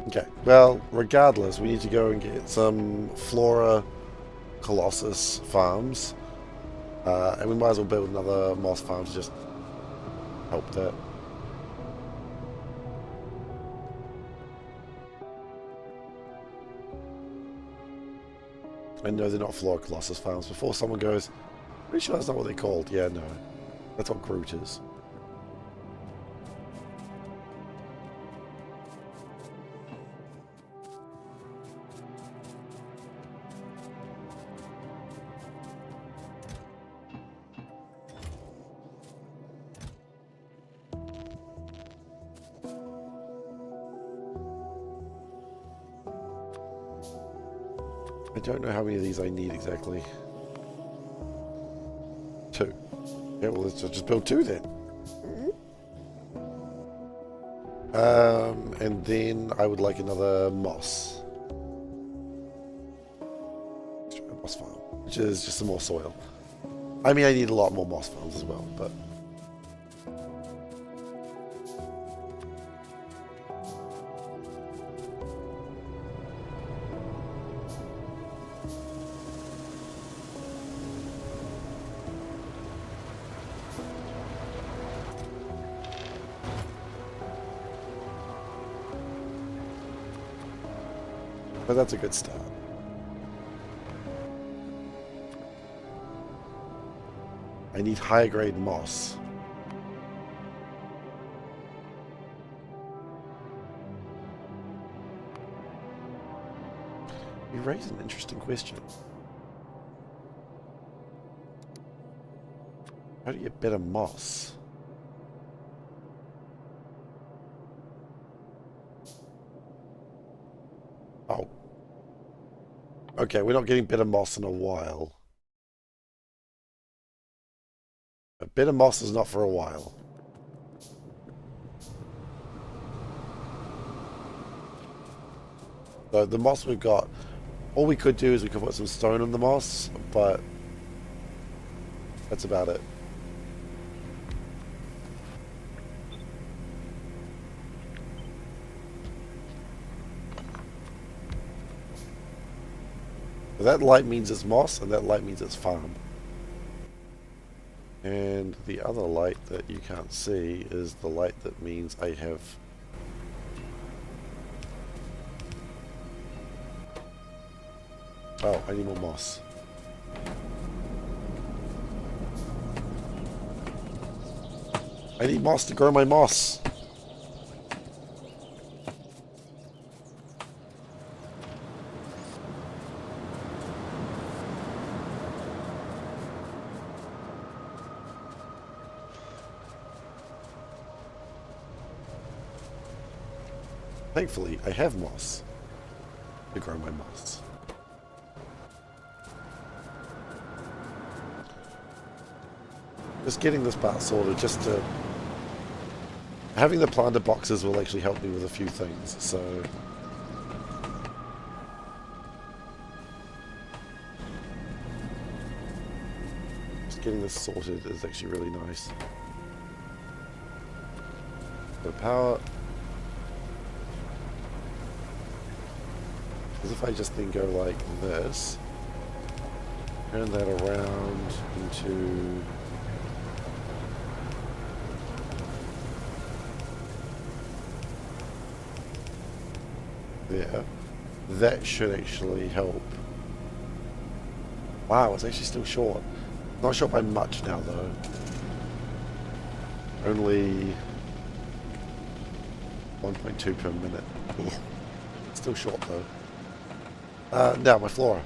Okay, well, regardless, we need to go and get some Flora Colossus farms. And we might as well build another moss farm to just help that. I know they're not Flora Colossus farms. Before someone goes, pretty sure that's not what they're called. Yeah, no. That's what Groot is. I don't know how many of these I need exactly. 2. Yeah, well, let's just build 2 then. And then I would like another moss. Moss farm, which is just some more soil. I mean, I need a lot more moss farms as well, but... But that's a good start. I need higher grade moss. You raise an interesting question. How do you get better moss? Oh. Okay, we're not getting better moss in a while. But better moss is not for a while. So the moss we've got, all we could do is we could put some stone on the moss, but that's about it. That light means it's moss, and that light means it's farm. And the other light that you can't see is the light that means I have... Oh, I need more moss. I need moss to grow my moss. Thankfully, I have moss to grow my moss. Just getting this part sorted, just to... Having the planter boxes will actually help me with a few things, so... Just getting this sorted is actually really nice. The power... Because if I just then go like this, turn that around into... there. That should actually help. Wow, it's actually still short. Not short by much now, though. Only 1.2 per minute. Still short, though. Now, my flora.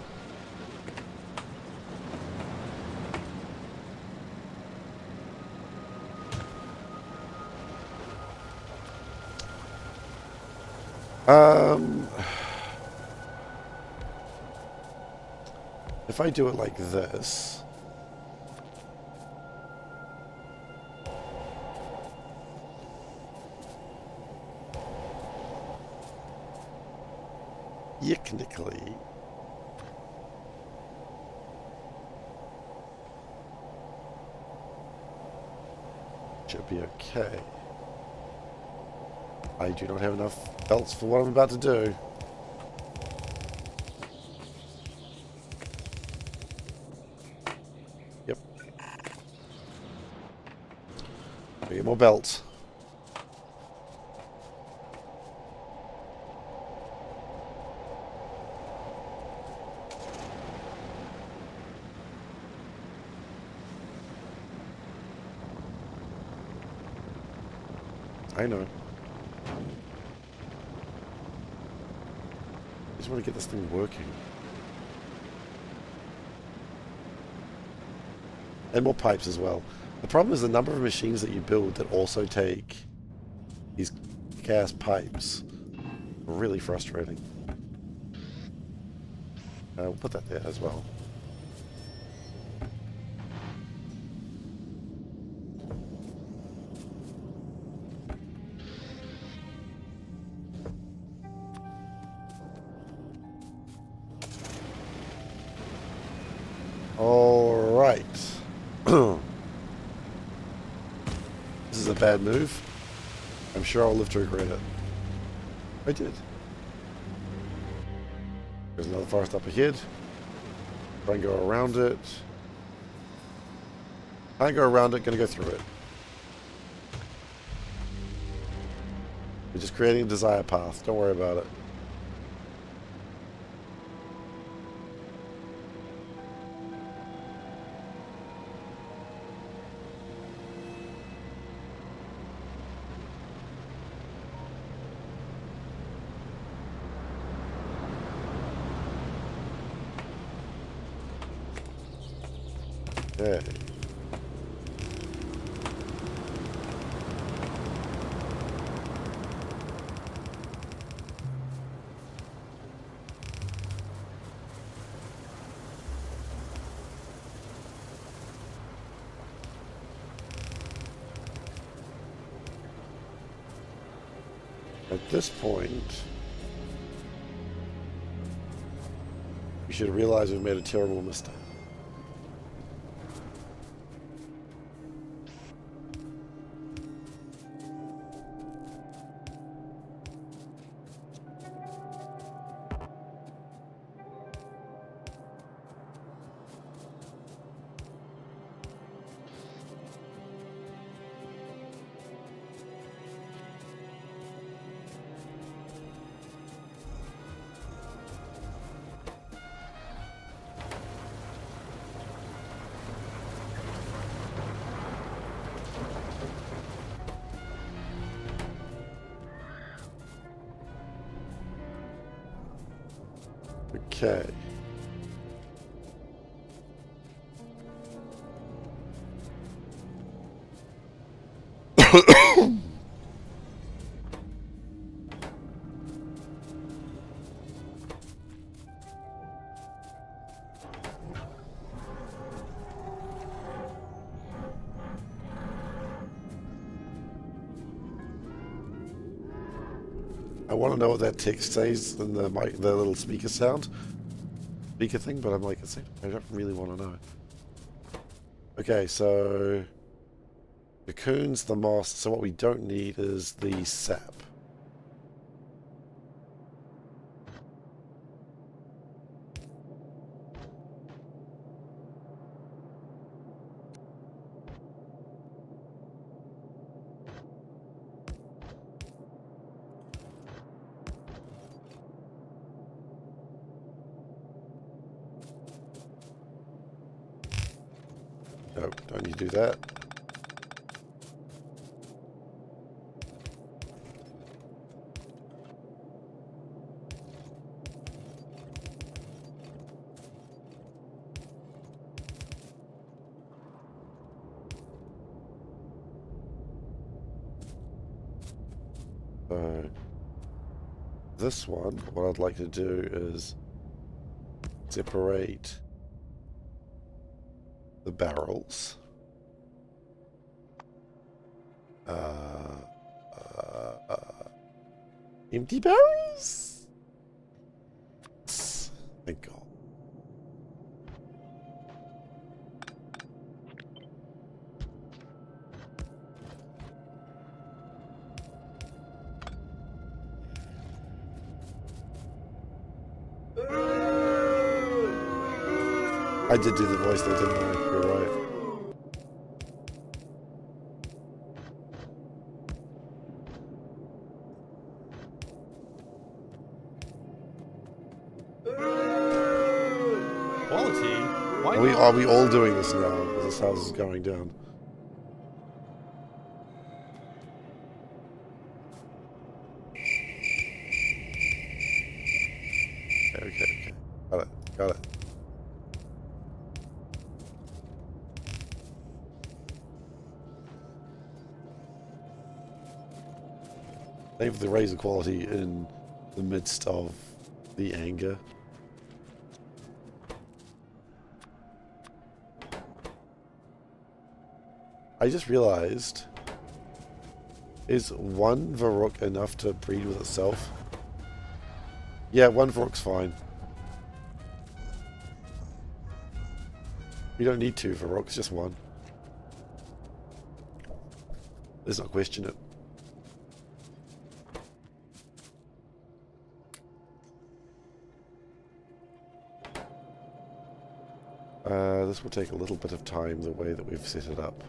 If I do it like this, technically, should be okay. I do not have enough belts for what I'm about to do. Yep. Get more belts. I know. I just want to get this thing working. And more pipes as well. The problem is the number of machines that you build that also take these gas pipes. Really frustrating. We'll put that there as well. All right. This is a bad move. I'm sure I'll live to regret it. I did. There's another forest up ahead. Try and go around it. I go around it, gonna go through it. We're just creating a desire path. Don't worry about it. Okay. At this point, we should realize we've made a terrible mistake. Okay. I want to know what that text says in the mic, the little speaker thing, but I'm like, I don't really want to know. Okay, so cocoons, the moss. So what we don't need is the sap. No, don't need to do that. So this one, what I'd like to do is separate the barrels. Empty barrels? Thank God. I did do the voice though, didn't I? You're right. Quality? Why Are we, not? are we all doing this now? As this house is going down. Okay. Got it. Thank you for the raise of quality in the midst of the anger. I just realized, is one Varrock enough to breed with itself? Yeah, one Varrock's fine. You don't need two Varrocks, just one. Let's not question it. This will take a little bit of time the way that we've set it up.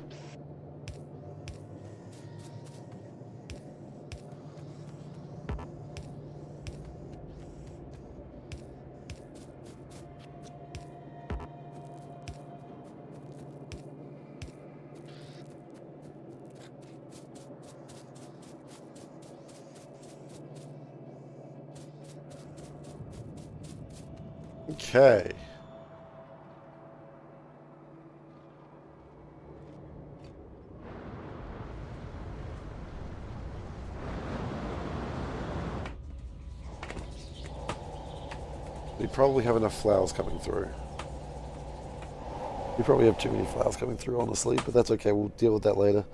Okay. We probably have enough flowers coming through. We probably have too many flowers coming through, honestly, but that's okay. We'll deal with that later.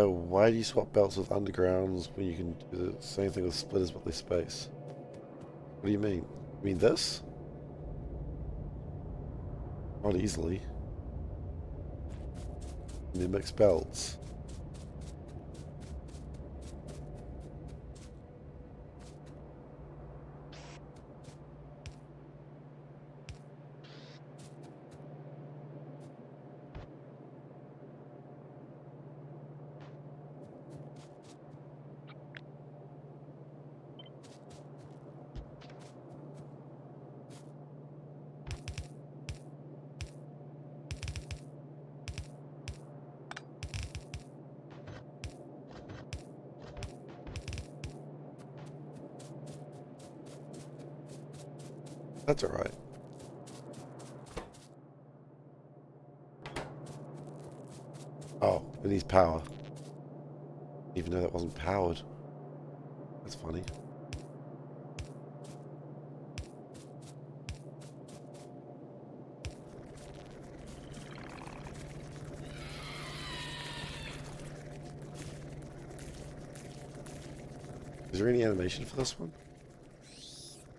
Why do you swap belts with undergrounds when you can do the same thing with splitters but less space? What do you mean? You mean this? Not easily. They mix belts. That's alright. Oh, it needs power. Even though that wasn't powered. That's funny. Is there any animation for this one?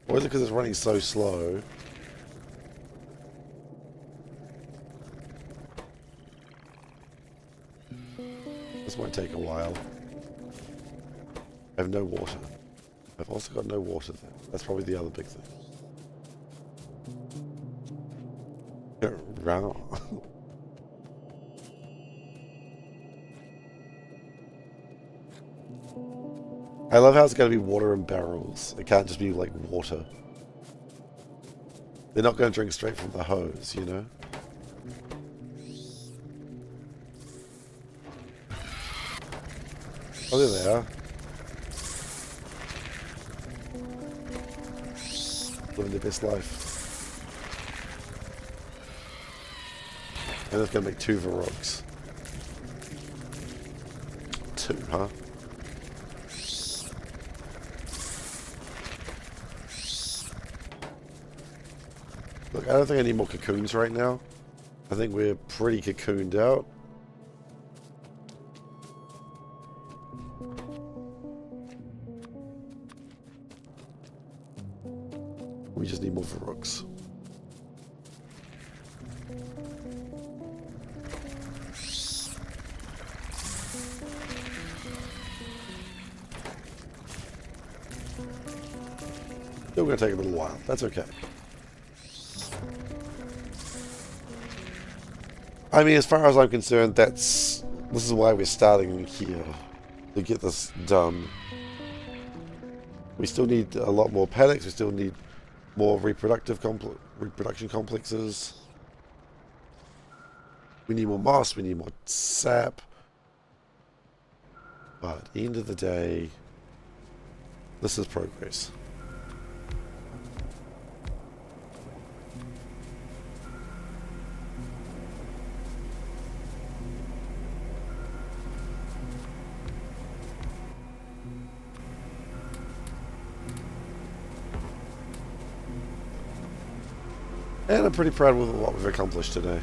Or is it because it's running so slow? This might take a while. I have no water. I've also got no water there. That's probably the other big thing. Round. I love how it's going to be water in barrels. It can't just be like water. They're not going to drink straight from the hose, you know? Oh, there they are. Living their best life. And that's going to make 2 Varoks. 2, huh? Look, I don't think I need more cocoons right now. I think we're pretty cocooned out. We just need more Varoks. Still going to take a little while. That's okay. I mean, as far as I'm concerned, this is why we're starting here, to get this done. We still need a lot more paddocks. We still need more reproduction complexes. We need more moss. We need more sap. But at the end of the day, this is progress. And I'm pretty proud with what we've accomplished today.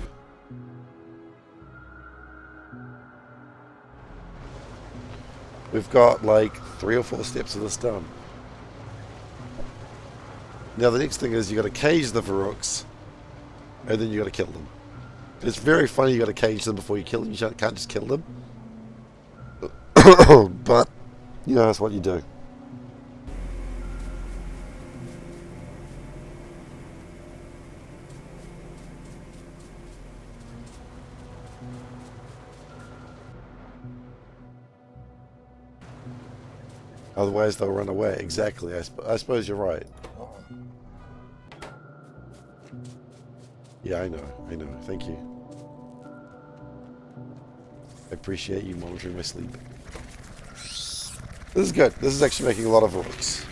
We've got like 3 or 4 steps of this done. Now the next thing is you got to cage the Varoks, and then you got to kill them. It's very funny you got to cage them before you kill them. You can't just kill them. But, you know, that's what you do. Otherwise they'll run away. Exactly. I suppose you're right. Yeah, I know. Thank you. I appreciate you monitoring my sleep. This is good. This is actually making a lot of Varoks.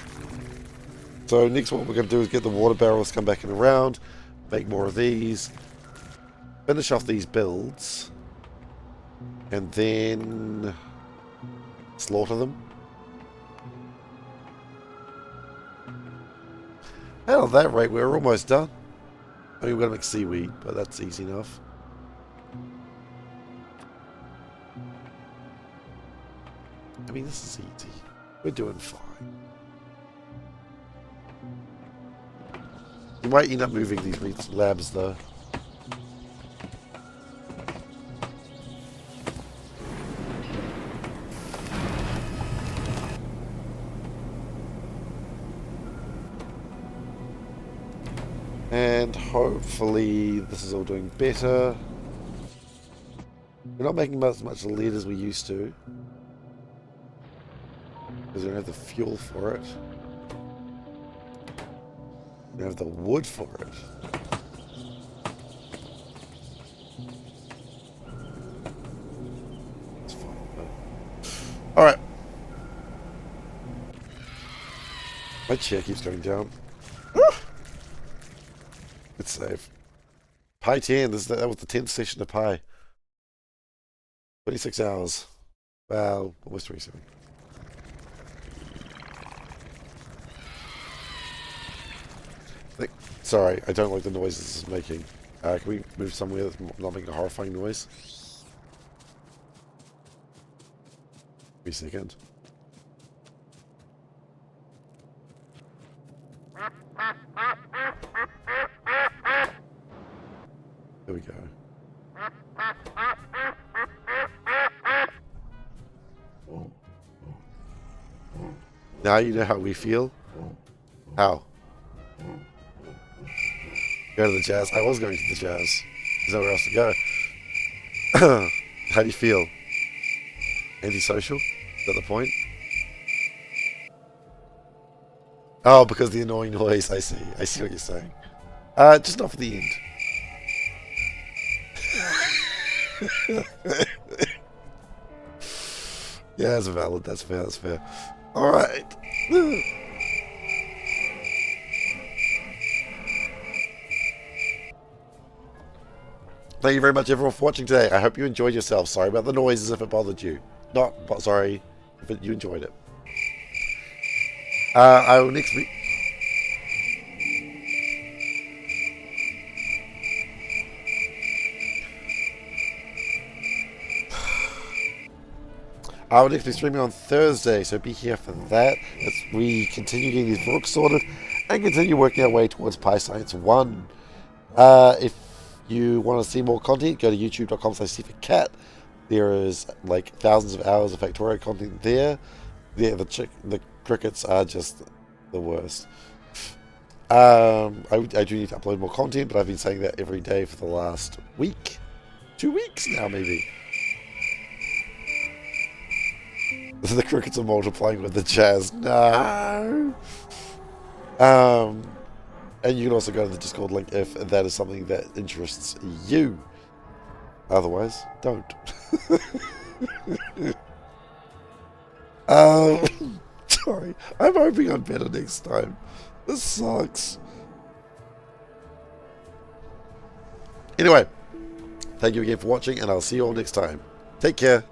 So next what we're going to do is get the water barrels, come back in around, make more of these, finish off these builds, and then slaughter them. And at that rate, we're almost done. I mean, we're going to make seaweed, but that's easy enough. I mean, this is easy. We're doing fine. You might end up moving these labs, though. And hopefully this is all doing better. We're not making as much lead as we used to, because we don't have the fuel for it. We don't have the wood for it. It's fine, though. Alright. My chair keeps going down. It's safe. Pi 10, that was the 10th session of Pi. 26 hours. Well, almost 27. Sorry, I don't like the noise this is making. Can we move somewhere that's not making a horrifying noise? Give me a second. There we go. Now you know how we feel? How? Go to the jazz. I was going to the jazz. There's nowhere else to go. How do you feel? Antisocial? Is that the point? Oh, because the annoying noise. I see. I see what you're saying. Just not for the end. Yeah, that's valid. That's fair. That's fair. All right. Thank you very much, everyone, for watching today. I hope you enjoyed yourself. Sorry about the noises if it bothered you. Not, but sorry if you enjoyed it. I will next week. I will next be streaming on Thursday, so be here for that as we continue getting these books sorted and continue working our way towards Pi Science 1. If you want to see more content, go to youtube.com/SeiferKatt. There is like thousands of hours of Factorio content there. The crickets are just the worst. I do need to upload more content, but I've been saying that every day for the last week. 2 weeks now, maybe. The crickets are multiplying with the jazz. No. And you can also go to the Discord link if that is something that interests you. Otherwise, don't. Sorry. I'm hoping I'm better next time. This sucks. Anyway, thank you again for watching, and I'll see you all next time. Take care.